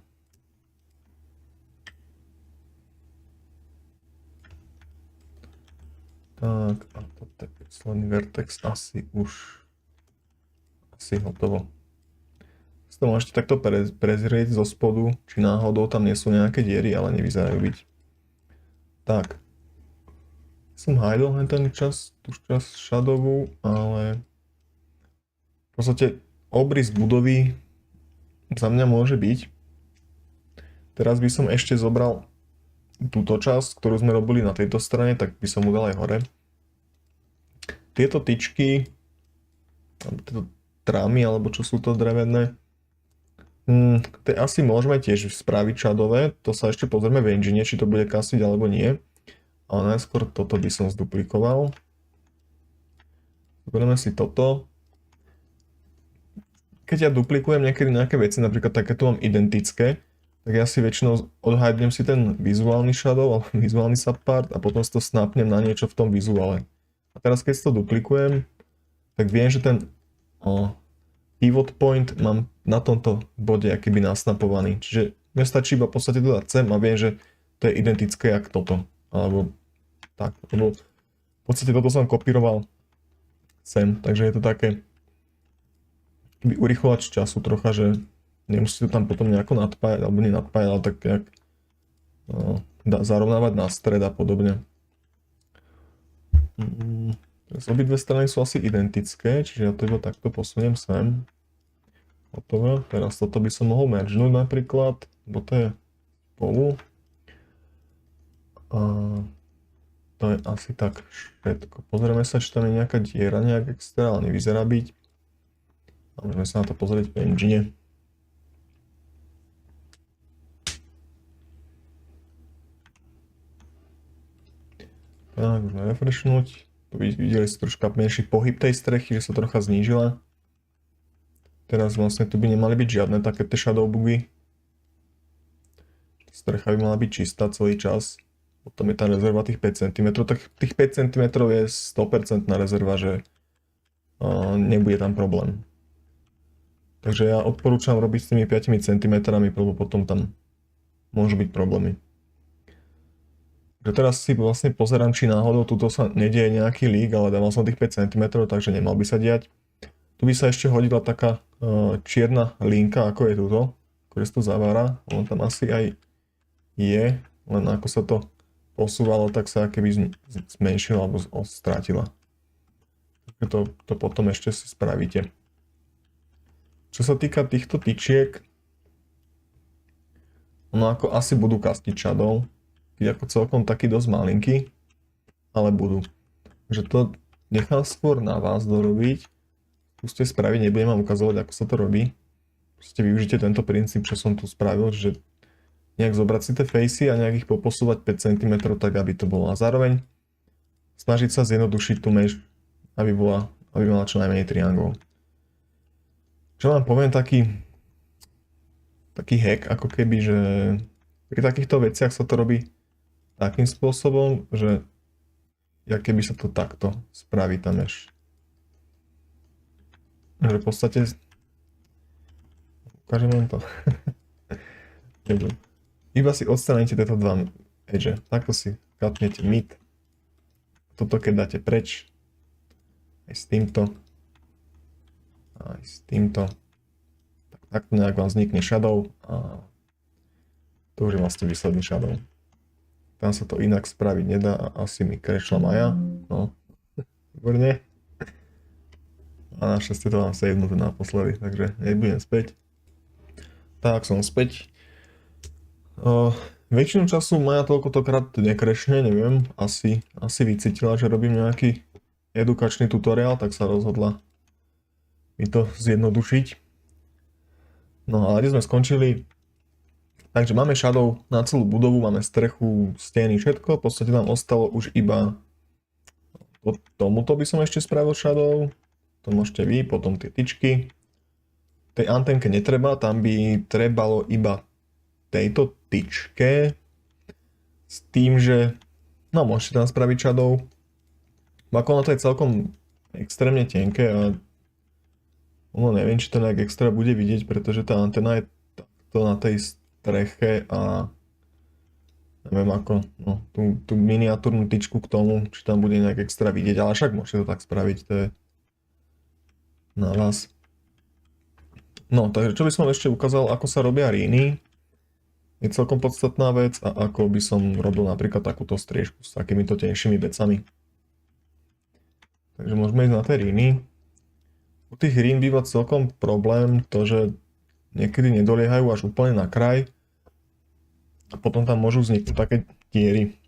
[SPEAKER 1] Tak, a toto je posledný vertex asi hotovo. To môžete takto prezrieť zo spodu, či náhodou tam nie sú nejaké diery, ale nevyzerajú byť. Tak. Som hidol tú časť shadowú, ale v podstate obrys budovy za mňa môže byť. Teraz by som ešte zobral túto časť, ktorú sme robili na tejto strane, tak by som mu dal aj hore. Tieto tyčky, tieto trámy, alebo čo sú to drevené, to asi môžeme tiež spraviť shadowé, to sa ešte pozrieme v engine, či to bude kasiť alebo nie. Ale najskôr toto by som zduplikoval. Zoberieme si toto. Keď ja duplikujem niekedy nejaké veci, napríklad takéto mám identické, tak ja si väčšinou odhadnem si ten vizuálny shadow alebo vizuálny subpart a potom si to snapnem na niečo v tom vizuále. A teraz keď si to duplikujem, tak viem, že ten pivot point mám na tomto bode akýby nasnapovaný. Čiže mne stačí iba v podstate dodať sem a viem, že to je identické jak toto. Alebo tak. Lebo v podstate toto som kopíroval sem. Takže je to také urýchlovač času trocha, že nemusíte to tam potom nejako nadpájať, alebo nenadpájať, ale tak nejak zarovnávať na stred a podobne. Obidve strany sú asi identické, čiže ja to iba takto posuniem sem. Hotovo. Teraz toto by som mohol mergenúť napríklad, bo to je spolu. A to je asi tak všetko. Pozrieme sa, či tam je nejaká diera nejak extra, ale nevyzerá byť. A môžeme sa na to pozrieť v engine. Tak, môžeme refreshnúť. Tu videli ste troška menší pohyb tej strechy, že sa trocha znížila. Teraz vlastne tu by nemali byť žiadne také tie shadow bugy. Strecha by mala byť čistá celý čas. Potom je tá rezerva tých 5 cm. Tak tých 5 cm je 100% rezerva, že nebude tam problém. Takže ja odporúčam robiť s tými 5 cm, lebo potom tam môžu byť problémy. Že teraz si vlastne pozerám, či náhodou tuto sa nedieje nejaký lík, ale dával som tých 5 cm, takže nemal by sa diať. Tu by sa ešte hodila taká čierna linka, ako je tuto, ktorá sa to zavára. On tam asi aj je, len ako sa to posúvalo, tak sa keby zmenšila alebo strátila. Takže to potom ešte si spravíte. Čo sa týka týchto tyčiek, ono ako asi budú kastiť shadow, ako celkom taký dosť malinký, ale budú. Takže to nechám skôr na vás dorobiť. Skúste spraviť, nebudem vám ukazovať, ako sa to robí. Proste využite tento princíp, čo som tu spravil, že nejak zobrať si tie facey a nejak ich poposúvať 5 cm, tak aby to bolo. A zároveň snažiť sa zjednodušiť tú mesh, aby mala čo najmenej triangov. Čo vám poviem, taký hack, ako keby, že pri takýchto veciach sa to robí takým spôsobom, že keby sa to takto spraví tá mesh. Že v podstate ukážem len to. Iba si odstranite tieto dva edge. Takto si katnete mid. Toto keď dáte preč. Aj s týmto. Aj s týmto. Takto nejak vám vznikne shadow. A to už je vlastne výsledný shadow. Tam sa to inak spraviť nedá a asi mi krešla Maja. No, výborne. A našťastie to mám savenuté naposledy, takže nebudem späť. Tak, som späť. Väčšinu času Maja toľkotokrát nekrešne, neviem. Asi vycítila, že robím nejaký edukačný tutoriál, tak sa rozhodla mi to zjednodušiť. No a kde sme skončili? Takže máme shadow na celú budovu, máme strechu, steny, všetko. V podstate nám ostalo už iba tomuto by som ešte spravil shadow. To môžete vy, potom tie tyčky. Tej antenke netreba, tam by trebalo iba tejto tyčke. S tým, že no môžete tam spraviť shadow. Ako ono to je celkom extrémne tenké a ono neviem, či to nejak extra bude vidieť, pretože tá antena je takto na tej streche a neviem ako, no, tú miniatúrnu tyčku k tomu, či tam bude nejak extra vidieť, ale však môžete to tak spraviť, to je na vás. No, takže čo by som ešte ukázal, ako sa robia ríny, je celkom podstatná vec a ako by som robil napríklad takúto striežku s takýmito tenšími vecami. Takže môžeme ísť na tie ríny. U tých rín býva celkom problém to, že niekedy nedoliehajú až úplne na kraj a potom tam môžu vzniknúť také diery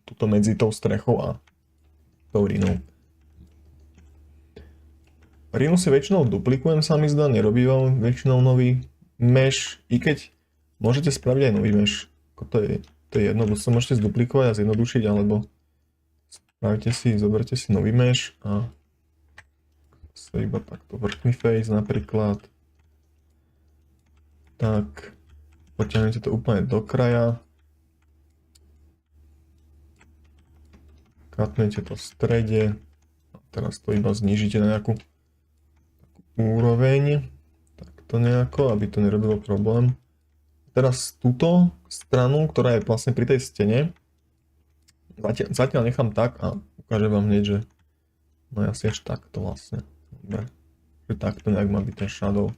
[SPEAKER 1] tuto medzi tou strechou a tou rínou. Rínu si väčšinou duplikujem, sa mi zdá, nerobím väčšinou nový mesh, i keď môžete spraviť aj nový mesh, to je jedno, buď sa môžete zduplikovať a zjednodušiť, alebo zoberte si nový mesh a sa iba takto vrchný face napríklad. Tak, potiahnete to úplne do kraja. Katnete to v strede. A teraz to iba znížite na nejakú úroveň. Takto nejako, aby to nerobilo problém. Teraz túto stranu, ktorá je vlastne pri tej stene, zatiaľ nechám tak a ukážem vám hneď, že no asi až takto vlastne. Dobre. Že takto nejak má byť ten shadow.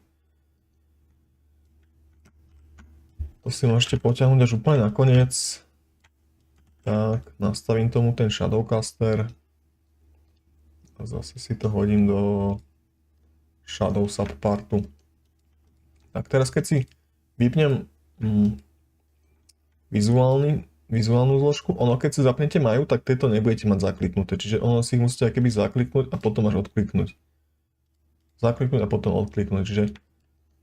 [SPEAKER 1] To si môžete potiahnuť až úplne nakoniec. Tak, nastavím tomu ten Shadowcaster. A zase si to hodím do Shadow subpartu. Tak teraz keď si vypnem vizuálny vizuálnu zložku. Ono, keď si zapnete majú, tak tieto nebudete mať zakliknuté. Čiže ono si ich musíte keby zakliknúť a potom až odkliknúť. Zakliknúť a potom odkliknúť. Čiže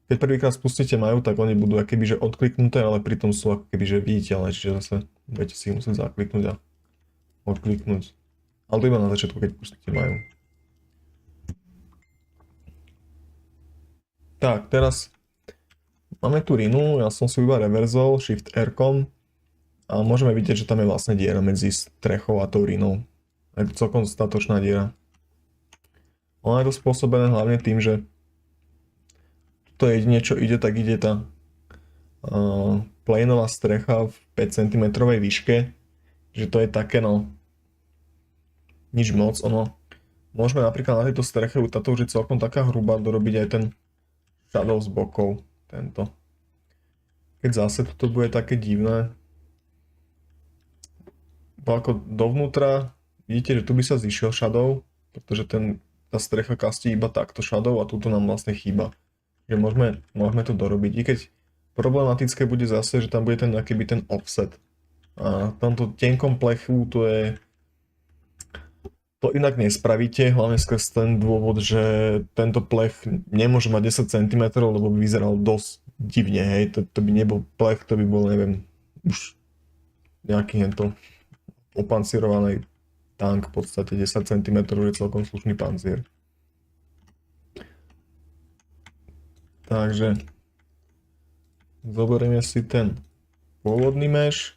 [SPEAKER 1] keď prvýkrát spustíte majú, tak oni budú akéby že odkliknuté, ale pritom sú ako keby že viditeľné. Čiže zase budete si ich musieť zakliknúť a odkliknúť. Ale to iba na začiatku, keď pustíte majú. Tak, teraz máme tu rinu, ja som si iba reverzol, Shift R-kom a môžeme vidieť, že tam je vlastne diera medzi strechou a tou rinou. Je to celkom statočná diera. Ona je to spôsobené hlavne tým, že to jedine, čo ide, tak ide tá plénová strecha v 5 cm výške, že to je také no nič moc, ono môžeme napríklad na tejto streche, táto už je celkom taká hrubá, dorobiť aj ten shadow z bokov, tento. Keď zase toto bude také divné, bo ako dovnútra, vidíte, že tu by sa zišiel shadow, pretože tá strecha kastí iba takto shadow a tuto nám vlastne chýba. Že môžeme to dorobiť, i keď problematické bude zase, že tam bude ten akýby ten offset. A tamto tenkom plechu to inak nespravíte, hlavne skrz ten dôvod, že tento plech nemôže mať 10 cm, lebo by vyzeral dosť divne, hej, to by nebol plech, to by bol, neviem, už nejaký hento opancierovaný tank, v podstate 10 cm je celkom slušný pancier. Takže zoberieme si ten pôvodný mesh,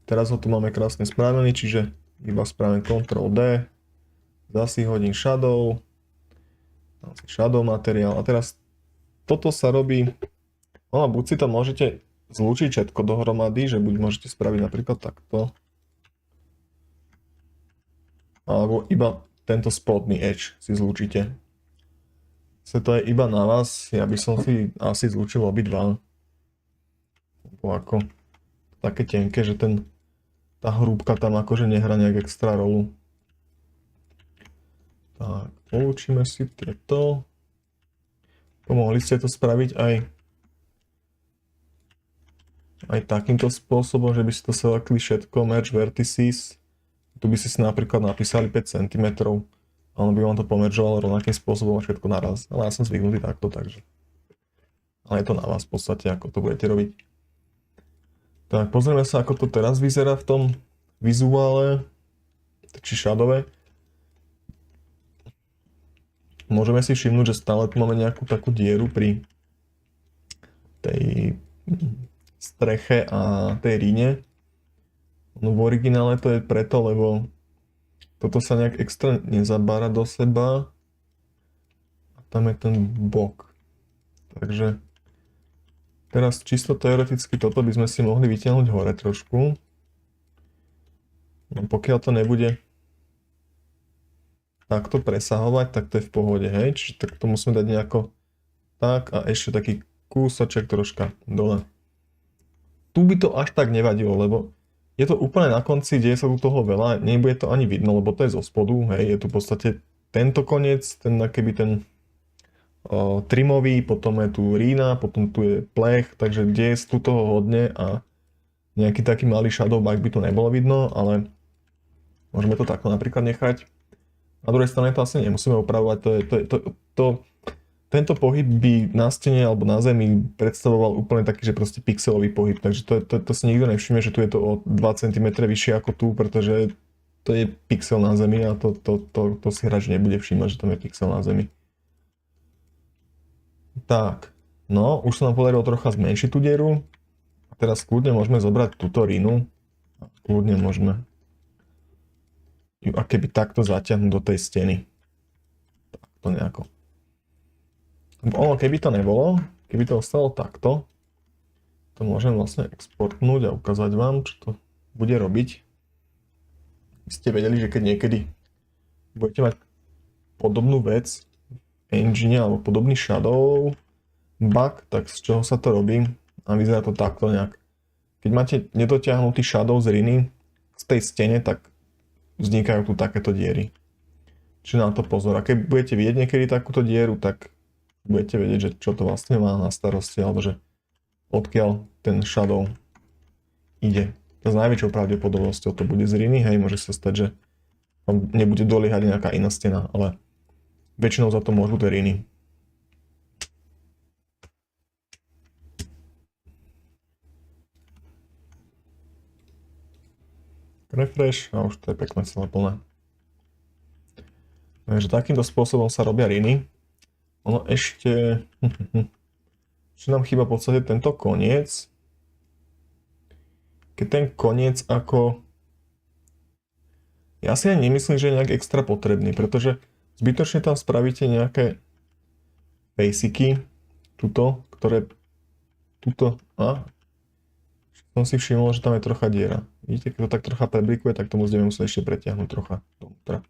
[SPEAKER 1] teraz ho tu máme krásne spravený, čiže iba spravím Ctrl D, zase hodím shadow, dám si shadow materiál a teraz toto sa robí, buď si to môžete zlúčiť všetko dohromady, že buď môžete spraviť napríklad takto, alebo iba tento spodný edge si zlúčite. To je iba na vás, ja by som si asi zlúčil obidva, lebo ako také tenké, že tá hrúbka tam akože nehrá nejak extra rolu. Tak, poučíme si tieto. Pomohli ste to spraviť aj takýmto spôsobom, že by si to selectli všetko, merge vertices. Tu by si napríklad napísali 5 cm. A ono by vám to pomeržovalo rovnakým spôsobom a všetko naraz. Ale ja som zvyknutý takto, takže. Ale je to na vás v podstate, ako to budete robiť. Tak pozrieme sa, ako to teraz vyzerá v tom vizuále, či shadowe. Môžeme si všimnúť, že stále tu máme nejakú takú dieru pri tej streche a tej rine. No v originále to je preto, lebo toto sa nejak extra nezabára do seba a tam je ten bok. Takže teraz čisto teoreticky toto by sme si mohli vytiahnuť hore trošku. No pokiaľ to nebude takto presahovať, tak to je v pohode, hej. Čiže tak to musíme dať nejako tak a ešte taký kúsoček troška dole. Tu by to až tak nevadilo, lebo je to úplne na konci, deje sa tu toho veľa, nebude to ani vidno, lebo to je zo spodu, hej. Je tu v podstate tento koniec, ten keby ten trimový, potom je tu rína, potom tu je plech, takže deje sa tu toho hodne a nejaký taký malý shadow bug by tu nebolo vidno, ale môžeme to takto napríklad nechať. Na druhej strane to asi nemusíme opravovať, tento pohyb by na stene alebo na zemi predstavoval úplne taký, že proste pixelový pohyb, takže to si nikto nevšimne, že tu je to o 2 cm vyššie ako tu, pretože to je pixel na zemi a to si hráč nebude všímať, že tam je pixel na zemi. Tak, no, už sa nám podarilo trocha zmenšiť tú dieru. A teraz kľudne môžeme zobrať túto rinu. A kľudne môžeme ju akéby takto zaťahnuť do tej steny. Takto nejako. Ono, keby to nebolo, keby to ostalo takto, to môžem vlastne exportnúť a ukázať vám, čo to bude robiť. Vy ste vedeli, že keď niekedy budete mať podobnú vec engine alebo podobný shadow bug, tak z čoho sa to robí a vyzerá to takto nejak. Keď máte nedotiahnutý shadow z riny z tej stene, tak vznikajú tu takéto diery. Čiže na to pozor. A keď budete vidieť niekedy takúto dieru, tak budete vedieť, že čo to vlastne má na starosti alebo že odkiaľ ten shadow ide. S najväčšou pravdepodobnosťou to bude z riny, hej, môže sa stať, že tam nebude doliehať nejaká iná stena, ale väčšinou za to môžu tie riny. Refresh a už to je pekné celé plné. Takže takýmto spôsobom sa robia riny. Ono ešte... Čo nám chýba v podstate tento koniec. Keď ten koniec ako... Ja si ani nemyslím, že je nejak extra potrebný, pretože zbytočne tam spravíte nejaké basicy, tuto, ktoré... Tuto... Som si všimol, že tam je trocha diera. Vidíte, keď to tak trocha preblikuje, tak to budeme musieť ešte pretiahnuť trocha dovnútra.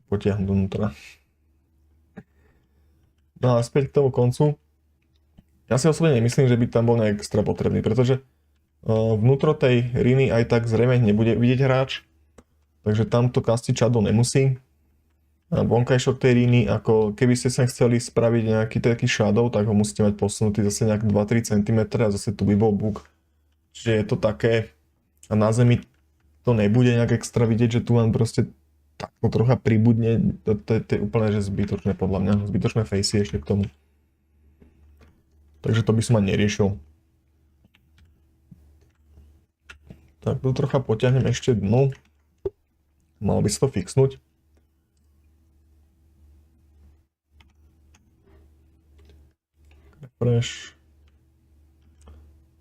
[SPEAKER 1] Potiahnuť dovnútra. No a späť k tomu koncu. Ja si osobne nemyslím, že by tam bol nejak extra potrebný, pretože vnútro tej riny aj tak zrejme nebude vidieť hráč, takže tam to kastiť shadow nemusí. A vonkajšok tej riny, ako keby ste sa chceli spraviť nejaký taký shadow, tak ho musíte mať posunutý zase nejak 2-3 cm a zase tu by bol bug. Čiže je to také, a na zemi to nebude nejak extra vidieť, že tu vám proste takto trocha pribudne, to je úplne že zbytočné podľa mňa, zbytočné facey ešte k tomu. Takže to by som ani neriešil. Tak tu trocha potiahnem ešte dnu. Malo by sa to fixnúť. Refresh.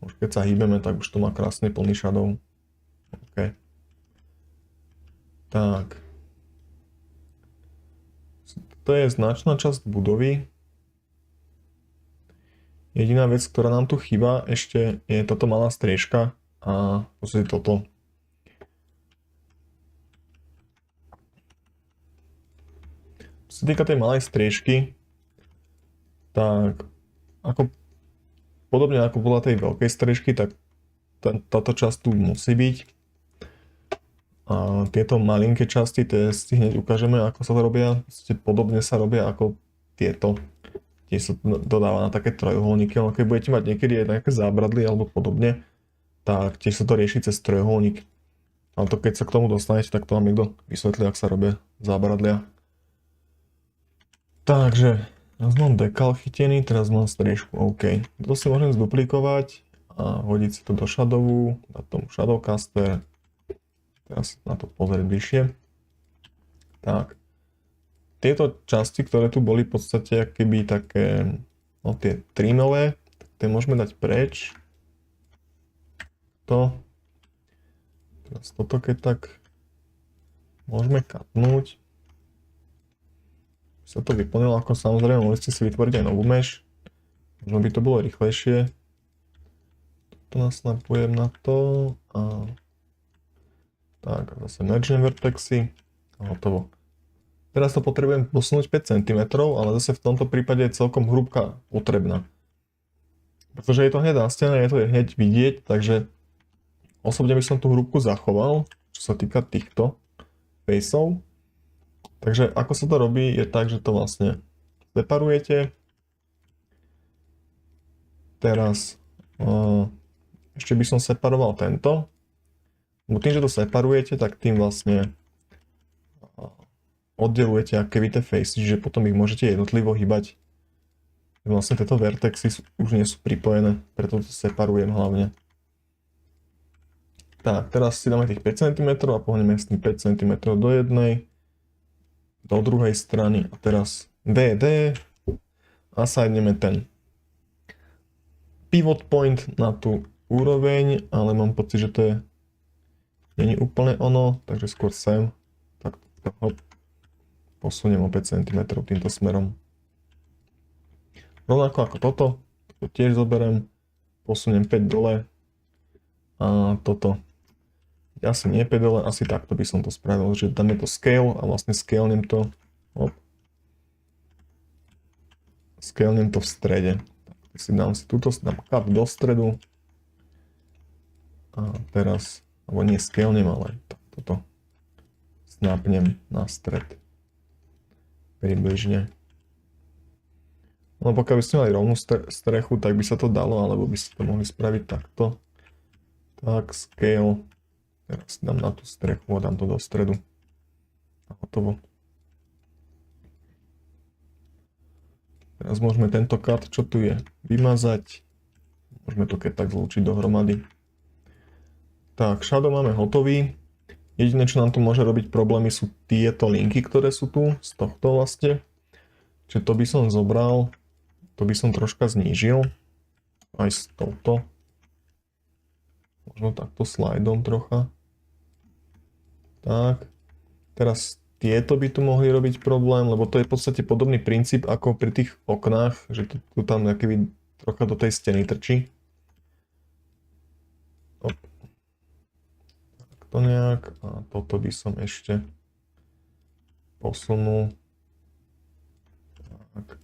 [SPEAKER 1] Už keď sa hýbeme, tak už to má krásne plný shadow. OK. Tak. To je značná časť budovy. Jediná vec, ktorá nám tu chýba ešte, je táto malá striežka a v podstate toto. Čo sa týka tej malej striežky, tak ako podobne ako bola tej veľkej striežky, tak táto časť tu musí byť. A tieto malinké časti, tie si hneď ukážeme, ako sa to robia. Podobne sa robia ako tieto. Tiež sa dodáva na také trojuholníky, ale keď budete mať niekedy aj nejaké zábradly alebo podobne, tak tiež sa to rieši cez trojuholník. Ale to keď sa k tomu dostanete, tak to vám niekto vysvetlí, ak sa robia zábradlia. Takže teraz mám dekal chytený, teraz mám striežku, OK. To si môžem zduplikovať a hodiť si to do shadowu, dať tomu shadowcaster. Teraz na to pozrieť bližšie. Tak. Tieto časti, ktoré tu boli v podstate keby také, no tie trimové, tak tie môžeme dať preč. Teraz toto keď tak môžeme katnúť. Sa to vyplnilo, ako samozrejme mohli ste si vytvoriť aj novú mesh. Možno by to bolo rýchlejšie. Toto nasnapujem na to a tak, zase merge vertexy a hotovo. Teraz to potrebujem posunúť 5 cm, ale zase v tomto prípade je celkom hrúbka potrebná. Pretože je to hneď na stene, je to hneď vidieť, takže osobne by som tú hrúbku zachoval, čo sa týka týchto faceov. Takže ako sa to robí, je tak, že to vlastne separujete. Teraz ešte by som separoval tento. Bo tým, že to separujete, tak tým vlastne oddelujete aké tie faces, že potom ich môžete jednotlivo hýbať. Vlastne tieto vertexy už nie sú pripojené, preto to separujem hlavne. Tak, teraz si dáme tých 5 cm a pohneme s tým 5 cm do jednej, do druhej strany a teraz DD a sajdneme ten pivot point na tú úroveň, ale mám pocit, že to je není úplne ono, takže skôr sem, tak ho posuniem o 5 cm týmto smerom. Rovnako ako toto, to tiež zoberiem, posuniem 5 dole a toto asi nie 5 dole, asi takto by som to spravil, že tam je to scale a vlastne scalenem to, scalenem to v strede. Tak si dám si túto, dám cut do stredu a teraz, alebo nie scalenem, ale toto snapnem na stred približne. No pokiaľ by ste mali rovnú strechu, tak by sa to dalo, alebo by ste to mohli spraviť takto. Tak, scale Teraz dám na tú strechu a dám to do stredu. A hotovo. Teraz môžeme tento cut, čo tu je, vymazať. Môžeme to keď tak zlúčiť dohromady. Tak, shadow máme hotový. Jediné, čo nám tu môže robiť problémy, sú tieto linky, ktoré sú tu, z tohto vlastne. Čiže to by som zobral, to by som troška znížil. Aj s touto. Možno takto slajdom trocha. Tak. Teraz tieto by tu mohli robiť problém, lebo to je v podstate podobný princíp ako pri tých oknách, že tu tam nejaký trocha do tej steny trčí. To nejak a toto by som ešte posunul. Tak.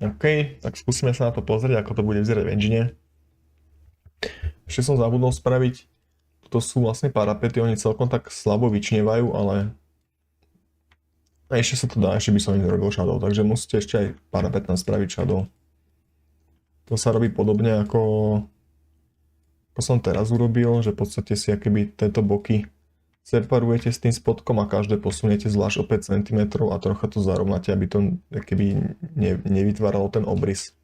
[SPEAKER 1] OK, tak skúsime sa na to pozrieť, ako to bude vyzerať v engine. Ešte som zabudol spraviť, toto sú vlastne parapety, oni celkom tak slabo vyčnievajú, ale ešte sa to dá, ešte by som ich nerobil shadow, takže musíte ešte aj parapet tam spraviť shadow. To sa robí podobne ako som teraz urobil, že v podstate si akoby tieto boky separujete s tým spodkom a každé posuniete zvlášť o 5 cm a trocha to zarovnáte, aby to akoby nevytváralo ten obrys.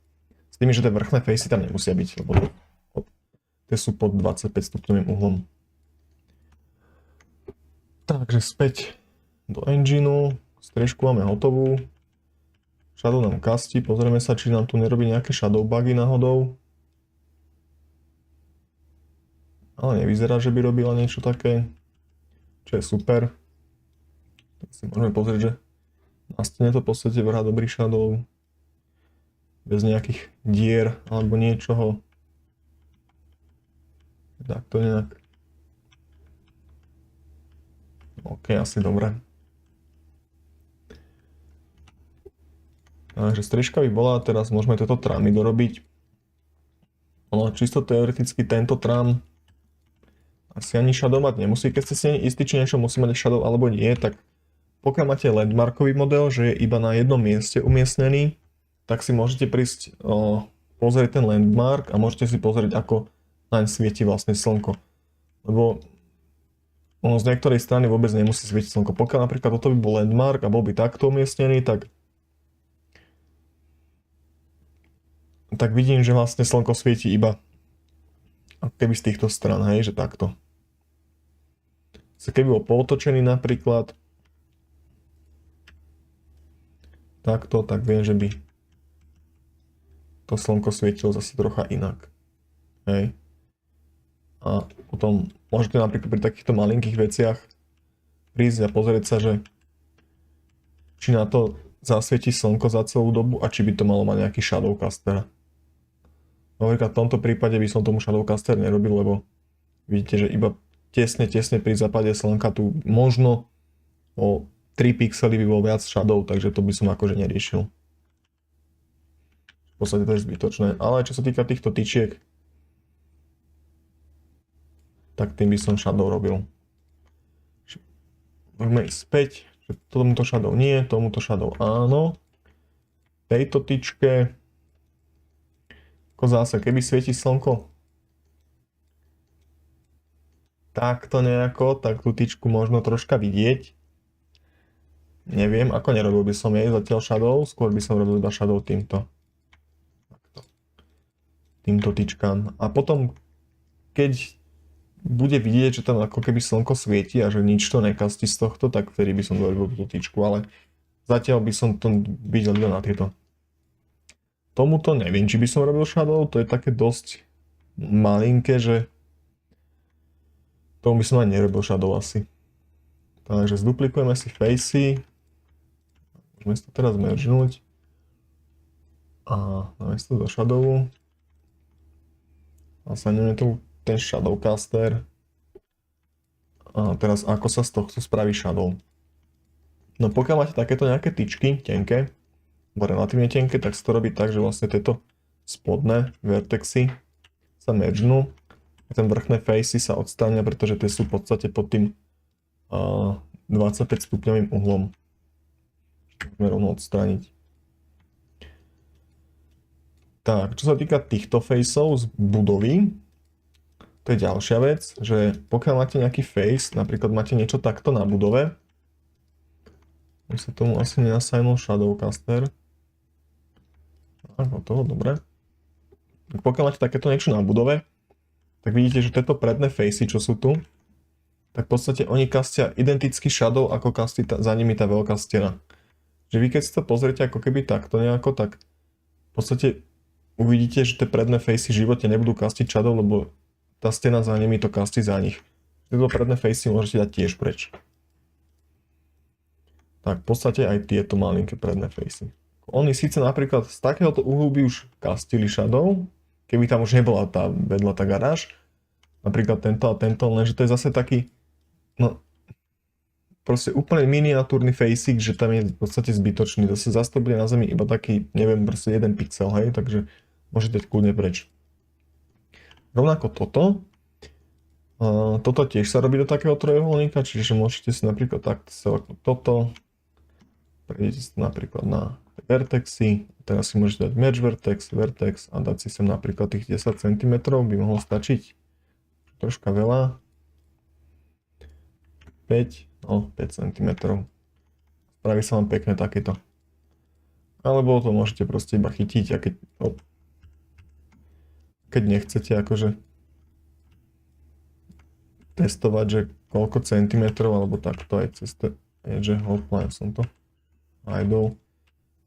[SPEAKER 1] S tým, že tie vrchné fejsy tam nemusia byť, lebo tie sú pod 25 stupňovým uhlom. Takže späť do engineu, strežku máme hotovú. Shadow nám kastí, pozrieme sa, či nám tu nerobí nejaké shadow bugy náhodou. Ale nevyzerá, že by robila niečo také, čo je super. Tak si môžeme pozrieť, že na stene to v podstate vrhá dobrý shadow. Bez nejakých dier alebo niečoho. Tak to nejak. OK, asi dobre. Takže strižka by bola, teraz môžeme tieto tramy dorobiť. Ale čisto teoreticky tento tram asi ani shadow mať nemusí, keď ste si istí, či niečo musí mať shadow alebo nie, tak pokiaľ máte landmarkový model, že je iba na jednom mieste umiestnený, tak si môžete prísť pozrieť ten landmark a môžete si pozrieť, ako naň svieti vlastne slnko. Lebo ono z niektorej strany vôbec nemusí svietiť slnko. Pokiaľ napríklad toto by bol landmark a bol by takto umiestnený, tak vidím, že vlastne slnko svieti iba keby z týchto stran, hej, že takto. Keby bol pootočený napríklad takto, tak viem, že by to slnko svietilo zase trocha inak. Hej. A potom môžete napríklad pri takýchto malinkých veciach prísť a pozrieť sa, že či na to zasvietí slnko za celú dobu a či by to malo mať nejaký shadowcaster. Napríklad v tomto prípade by som tomu shadowcaster nerobil, lebo vidíte, že iba tesne pri západe slnka tu možno o 3 pixely by bol viac shadow, takže to by som akože neriešil. V podstate to je zbytočné, ale čo sa týka týchto tyčiek, tak tým by som shadow robil. Môžeme ísť späť, že tomuto shadow nie, tomuto shadow áno. Tejto tyčke, ako zase, keby svieti slnko takto nejako, tak tú tyčku možno troška vidieť. Neviem, ako nerobil by som jej zatiaľ shadow, skôr by som robil iba shadow týmto. Takto. Týmto tyčkám. A potom, keď bude vidieť, že tam ako keby slnko svieti a že nič to nekastí z tohto, tak vtedy by som robil tú tyčku, ale zatiaľ by som to videl na tieto. Tomuto neviem, či by som robil shadow, to je také dosť malinké, že tomu by som aj nerobil shadow asi. Takže zduplikujeme si facey. Môžeme si to teraz mergenúť. A dáme si to do shadowu. A saneme tu ten shadowcaster. A teraz ako sa z tohto spraví shadow. No pokiaľ máte takéto nejaké tyčky, tenké, alebo relatívne tenké, tak sa to robí tak, že vlastne tieto spodné vertexy sa mergenú. Ten vrchné facey sa odstránia, pretože tie sú v podstate pod tým 25 stupňovým uhlom. Môžeme rovno odstrániť. Tak, čo sa týka týchto faceov z budovy, To je ďalšia vec, že pokiaľ máte nejaký face, napríklad máte niečo takto na budove, už sa tomu asi nenasajnul Shadowcaster. Tak, toho, dobre. Pokiaľ máte takéto niečo na budove, tak vidíte, že tieto predné facey, čo sú tu, tak v podstate oni kastia identický shadow, ako kastí za nimi tá veľká stena. Že vy keď si to pozriete ako keby takto nejako, tak v podstate uvidíte, že tie predné facey v živote nebudú kastiť shadow, lebo tá stena za nimi to kastí za nich. Tieto predné facey môžete dať tiež preč. Tak v podstate aj tieto malinké predné facey. Oni síce napríklad z takéhoto uhlu by už kastili shadow, keby tam už nebola tá vedľa tá garáž, napríklad tento a tento, lenže to je zase taký, no, proste úplne miniatúrny facing, že tam je v podstate zbytočný. Zase to bude na zemi iba taký, neviem, proste 1 pixel, hej, takže môžete kľudne preč. Rovnako toto. Toto tiež sa robí do takého trojuholníka, čiže môžete si napríklad takto selektovať toto. Prejdete si napríklad na vertexy, teraz si môžete dať merge vertex, vertex a dať si sem napríklad tých 10 cm, by mohlo stačiť. Troška veľa. 5 cm. Spraví sa vám pekne takéto. Alebo to môžete proste iba chytiť a keď nechcete akože testovať, že koľko centimetrov alebo takto aj cez tie edge, hopla, ja som to idol,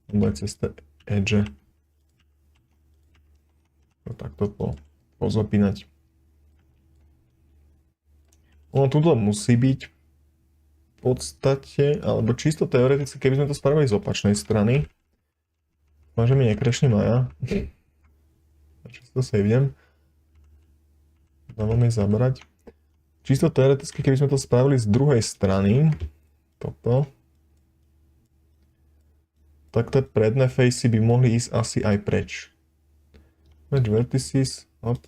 [SPEAKER 1] alebo aj cez tie edge to takto pozapínať. Ono tuto musí byť v podstate, alebo čisto teoreticky, keby sme to spravili z opačnej strany, že mi nekrešne Maja. Čisto savedem. Dávam jej zabrať. Čisto teoreticky, keby sme to spravili z druhej strany, toto, tak tie predné facey by mohli ísť asi aj preč. Match vertices, hop.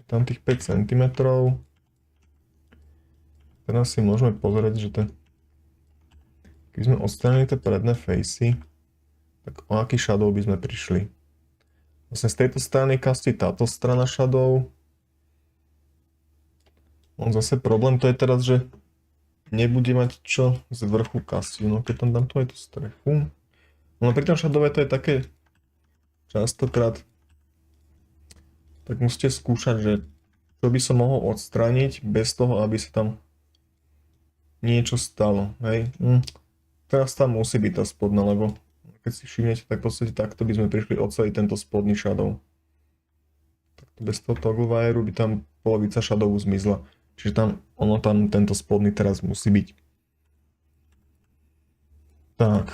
[SPEAKER 1] Tam tých 5 cm. Teraz si môžeme pozrieť, že keby sme odstránili tie predné facey, tak o aký shadow by sme prišli. Vlastne z tejto strany kastí táto strana shadow. On zase problém to je teraz, že nebude mať čo z vrchu kastiť. No keď tam dám tu aj tú strechu. No pri tom shadowe to je také častokrát, tak musíte skúšať, že čo by som mohol odstrániť bez toho, aby sa tam niečo stalo. Hej. Teraz tam musí byť tá spodná, lebo keď si všimnete, tak v podstate takto by sme prišli o celý tento spodný shadow. Takto bez toho toggle wire by tam polovica shadowu zmizla. Čiže tam tento spodný teraz musí byť. Tak,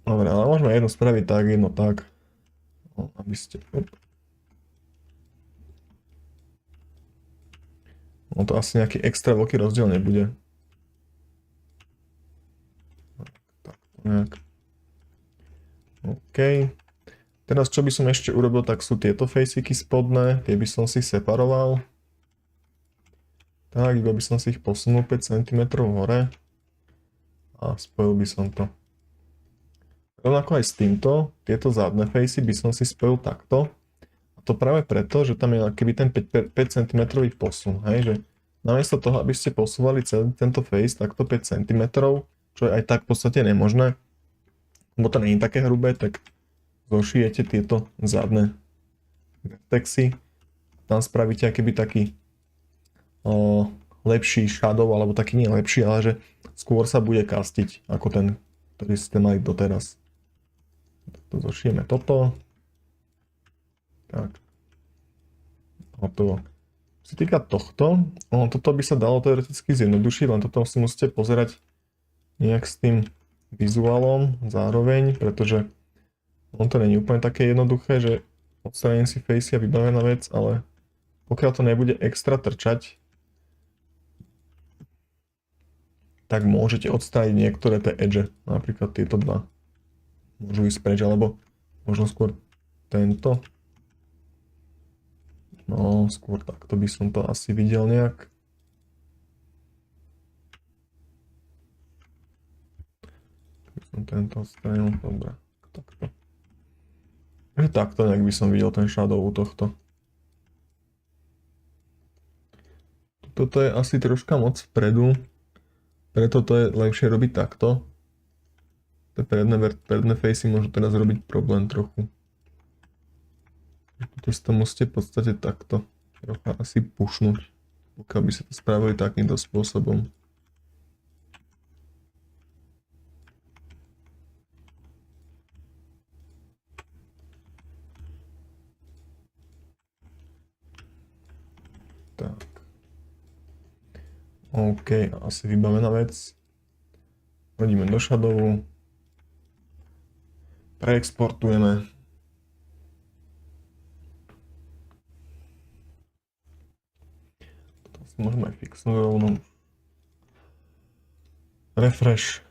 [SPEAKER 1] dobre, ale môžeme jedno spraviť tak, jedno tak. Aby ste... No to asi nejaký extra veľký rozdiel nebude. Tak, nejak. OK. Teraz čo by som ešte urobil, tak sú tieto faceiky spodné, tie by som si separoval. Tak, iba by som si ich posunul 5 cm hore a spojil by som to. Rovnako aj s týmto, tieto zadné facey by som si spojil takto. A to práve preto, že tam je keby ten 5 cm posun, hej, že namiesto toho, aby ste posúvali celý tento face takto 5 cm, čo je aj tak v podstate nemožné, lebo to nie je také hrubé, tak zošijete tieto zadné vertexy. Tam spravíte akýby taký lepší shadow, alebo taký nie lepší, ale že skôr sa bude kastiť ako ten, ktorý ste mali doteraz. To zošijeme toto. Tak. Hotovo. Čo sa týka tohto, toto by sa dalo teoreticky zjednodušiť, len toto si musíte pozerať nejak s tým vizuálom zároveň, pretože to nie je úplne také jednoduché, že odstránim si face je vybavená vec, ale pokiaľ to nebude extra trčať, tak môžete odstrániť niektoré tie edge, napríklad tieto dva. Môžu ísť preč, alebo možno skôr tento. No, skôr takto by som to asi videl nejak. Keby som tento odstránil, dobre, takto. Takto nejak by som videl ten shadow u tohto. toto je asi troška moc vpredu, preto to je lepšie robiť takto. Tie predné facey môžu teraz robiť problém trochu. Toto si to musíte v podstate takto trocha asi pušnúť, pokiaľ by ste to spravili takýmto spôsobom. Tak. OK, asi vybavená vec. Hodíme do shadowu. Preexportujeme. Toto si môžeme aj fixnúť rovno. Refresh.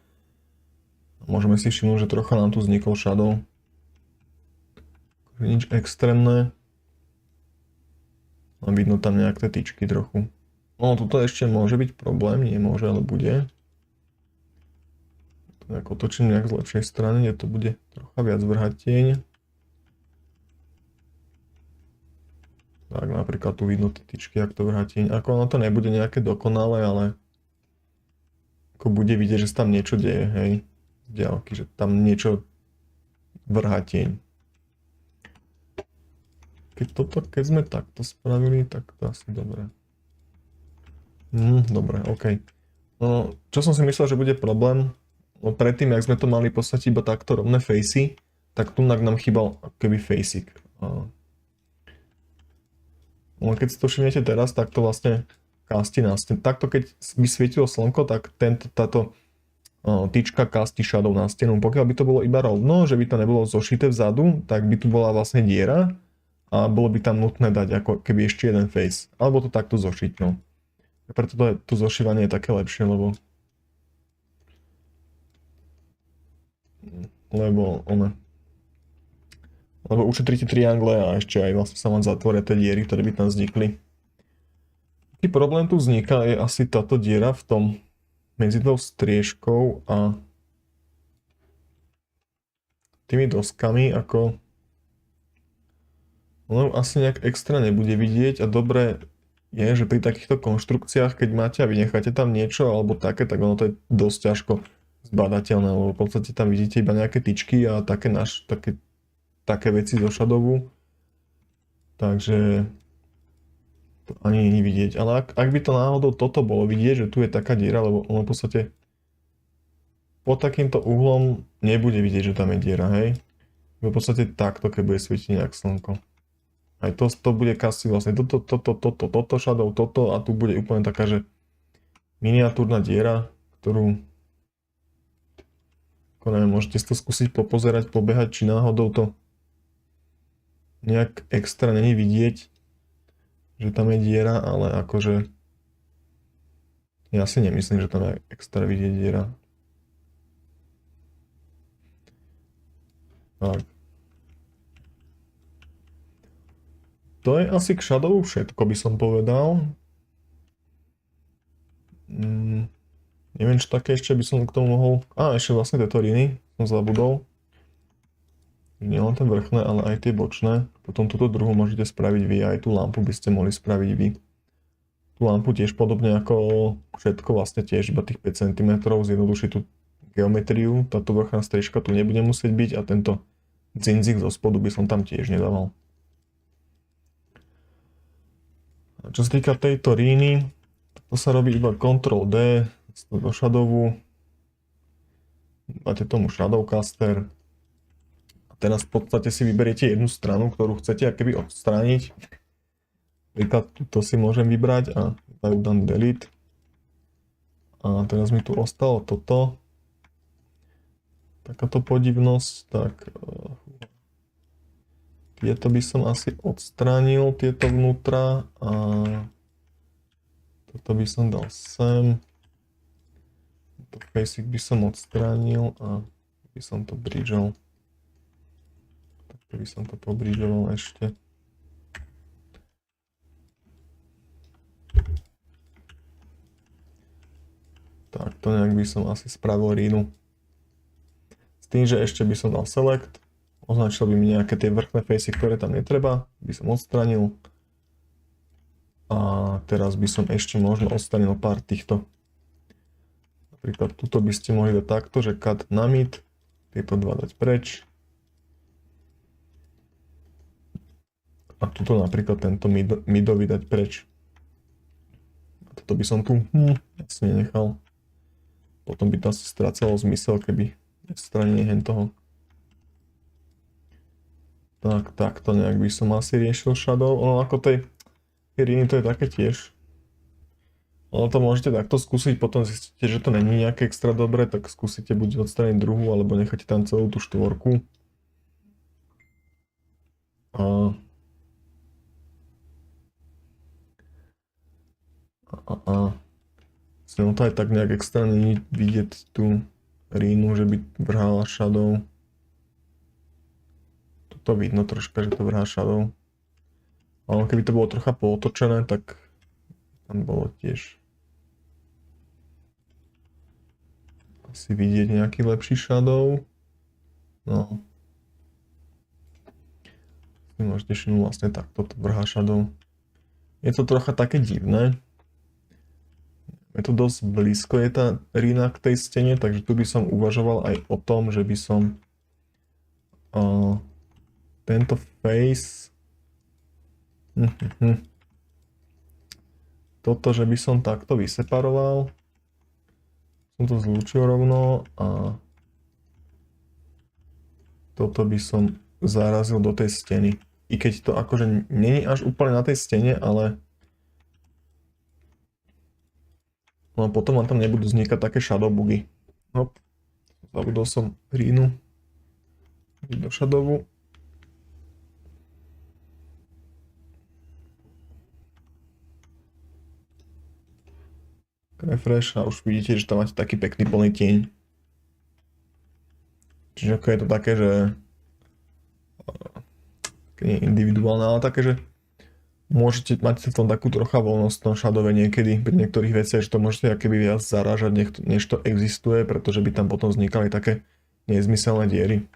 [SPEAKER 1] Môžeme si všimnúť, že trocha nám tu vznikol shadow. Nič extrémne. A vidno tam nejaké tyčky trochu. No, toto ešte môže byť problém, nie môže, ale bude. Tak otočím nejak z lepšej strany, kde to bude trocha viac vrhať tieň. Tak napríklad tu vidno tie tyčky, ak to vrhá tieň. Ako ono to nebude nejaké dokonalé, ale ako bude vidieť, že sa tam niečo deje, hej. Z diaľky, že tam niečo vrhá tieň. Keď sme takto spravili, tak to asi dobre. Dobre, OK. No, čo som si myslel, že bude problém, no predtým, jak sme to mali v podstate iba takto rovné facey, tak tu nám chýbal keby facing. No, keď si to všimnete teraz, tak to vlastne castí na stenu. Takto keď by svietilo slnko, tak táto tyčka castí shadow na stenu. Pokiaľ by to bolo iba rovno, že by to nebolo zošité vzadu, tak by tu bola vlastne diera a bolo by tam nutné dať ako keby ešte jeden face. Alebo to takto zošiť, no. Preto to zošívanie je také lepšie, lebo ušetríte triangle a ešte aj vlastne sa vám zatvoria tie diery, ktoré by tam vznikli. Taký problém tu vzniká je asi táto diera v tom medzi tou striežkou a tými doskami, ako ono asi nejak extra nebude vidieť a dobre je, že pri takýchto konštrukciách, keď máte a vy necháte tam niečo alebo také, tak ono to je dosť ťažko zbadateľné, lebo v podstate tam vidíte iba nejaké tyčky a také veci zo shadowu. Takže to ani nie vidieť. Ale ak by to náhodou toto bolo vidieť, že tu je taká diera, lebo ono v podstate pod takýmto uhlom nebude vidieť, že tam je diera, hej. V podstate takto, keď bude svietiť nejak slnko. Aj to bude kastiť vlastne toto shadow, toto a tu bude úplne taká, že miniatúrna diera, ktorú ako neviem, môžete si to skúsiť popozerať, pobehať, či náhodou to nejak extra není vidieť, že tam je diera, ale akože ja si nemyslím, že tam je extra vidieť diera. Tak. To je asi k shadowu všetko, by som povedal. Neviem, čo také ešte by som k tomu mohol... ešte vlastne tieto riny som zabudol. Nielen tie vrchné, ale aj tie bočné. Potom túto druhú môžete spraviť vy, aj tú lampu by ste mohli spraviť vy. Tú lampu tiež podobne ako všetko, vlastne tiež iba tých 5 cm, zjednodušiť tú geometriu. Táto vrchná striežka tu nebude musieť byť a tento dzinzik zo spodu by som tam tiež nedával. A čo sa týka tejto ríny, to sa robí iba Ctrl D do shadowu. Dáte tomu shadowcaster. A teraz v podstate si vyberiete jednu stranu, ktorú chcete akoby odstrániť. Napríklad to si môžem vybrať a dám delete. A teraz mi tu ostalo toto. Takáto podivnosť, tak tieto by som asi odstránil, tieto vnútra a toto by som dal sem. To facing by som odstránil a by som to bridžal. Tak by som to pobridžoval ešte. Tak to nejak by som asi spravil rínu. S tým, že ešte by som dal select. Označil by mi nejaké tie vrchné facey, ktoré tam netreba, by som odstranil. A teraz by som ešte možno odstranil pár týchto. Napríklad tuto by ste mohli dať takto, že cut na mid, tieto dva dať preč. A tuto napríklad tento midový dať preč. A toto by som tu jasne nechal. Potom by to asi strácalo zmysel, keby odstranenie hen toho. Tak to nejak by som asi riešil shadow. Ono ako tej riny to je také tiež. Ale to môžete takto skúsiť, potom zistíte, že to není nejaké extra dobré, tak skúsite buď odstrániť druhú, alebo necháte tam celú tú štvorku. No to aj tak nejak extra není vidieť tú rínu, že by vrhala shadow. Toto vidno troška, že to vrhá shadow. Ale keby to bolo trocha pootočené, tak tam bolo tiež asi vidieť nejaký lepší shadow. No. Môžete všimnúť vlastne takto to vrhá shadow. Je to trocha také divné. Je to dosť blízko, je tá rína k tej stene, takže tu by som uvažoval aj o tom, že by som tento face toto, že by som takto vyseparoval, som to zlúčil rovno a toto by som zarazil do tej steny. I keď to akože není až úplne na tej stene, ale no potom vám tam nebudú vznikať také shadow bugy. Hop, zabudol som rínu do shadowu. Refresh a už vidíte, že tam máte taký pekný plný tieň. Čiže ako je to také, že nie individuálne, ale také, že môžete mať v tom takú trocha voľnosť v tom shadowe niekedy, pri niektorých veciach, že to môžete akoby viac zarážať, než to existuje, pretože by tam potom vznikali také nezmyselné diery.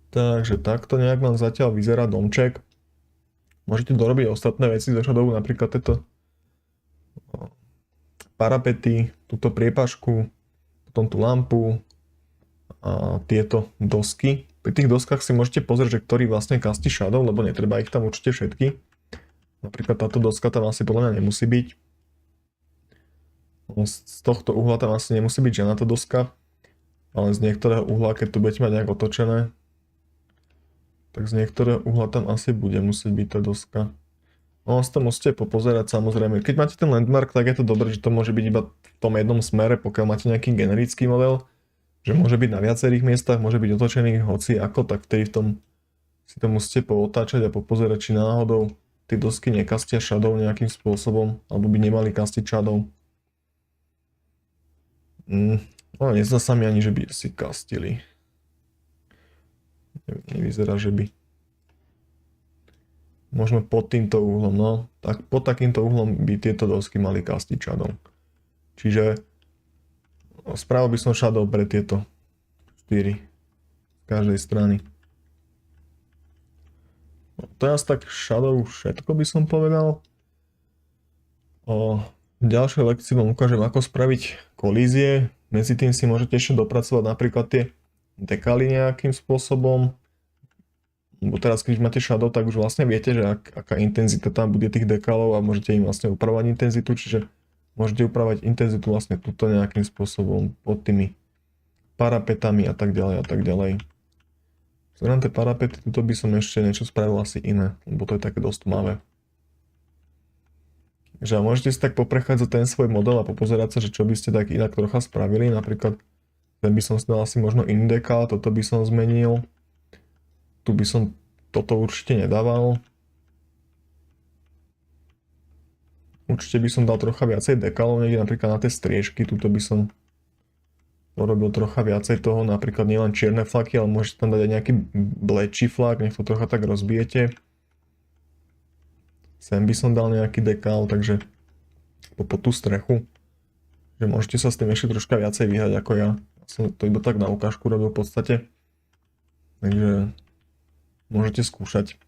[SPEAKER 1] Takže takto nejak nám zatiaľ vyzerá domček. Môžete dorobiť ostatné veci zo shadowu, napríklad tieto parapety, túto priepašku, potom tú lampu a tieto dosky. Pri tých doskách si môžete pozrieť, že ktorý vlastne kastí shadow, lebo netreba ich tam určite všetky. Napríklad táto doska tam asi podľa mňa nemusí byť. Z tohto uhla tam asi nemusí byť žiadna tá doska, ale z niektorého uhla, keď tu budete mať nejak otočené, tak z niektorého uhla tam asi bude musieť byť tá doska. No si to musíte popozerať samozrejme. Keď máte ten landmark, tak je to dobré, že to môže byť iba v tom jednom smere, pokiaľ máte nejaký generický model, že môže byť na viacerých miestach, môže byť otočený hoci ako, tak vtedy v tom si to musíte pootáčať a popozerať, či náhodou tie dosky nekastia shadow nejakým spôsobom, alebo by nemali kastiť shadow. No nezdá sa mi ani, že by si kastili. Nevyzerá, že by. Možno pod týmto uhlom, no. Tak pod takýmto uhlom by tieto dosky mali kastiť shadow. Čiže spravil by som shadow pre tieto 4 z každej strany. No, to je asi tak shadow všetko by som povedal. V ďalšej lekcii vám ukážem, ako spraviť kolízie. Medzi tým si môžete ešte dopracovať napríklad tie dekaly nejakým spôsobom. Lebo teraz, keď máte shadow, tak už vlastne viete, že aká intenzita tam bude tých dekalov a môžete im vlastne upravovať intenzitu, čiže môžete upravať intenzitu vlastne tuto nejakým spôsobom pod tými parapetami a tak ďalej a tak ďalej. Vzhľadom tie parapety, tuto by som ešte niečo spravil asi iné, lebo to je také dosť tmavé. Takže môžete si tak poprechádzať ten svoj model a popozerať sa, že čo by ste tak inak trocha spravili, napríklad ten by som si dal asi možno iný dekal, toto by som zmenil. Tu by som toto určite nedával. Určite by som dal trocha viacej dekalov, niekde napríklad na tie striežky, tuto by som porobil trocha viacej toho, napríklad nielen čierne flaky, ale môžete tam dať aj nejaký bledší flak, nech to trocha tak rozbijete. Sem by som dal nejaký dekal, takže po tú strechu, že môžete sa s tým ešte troška viacej vyhrať ako ja. Ja som to iba tak na ukážku robil v podstate, takže môžete skúšať.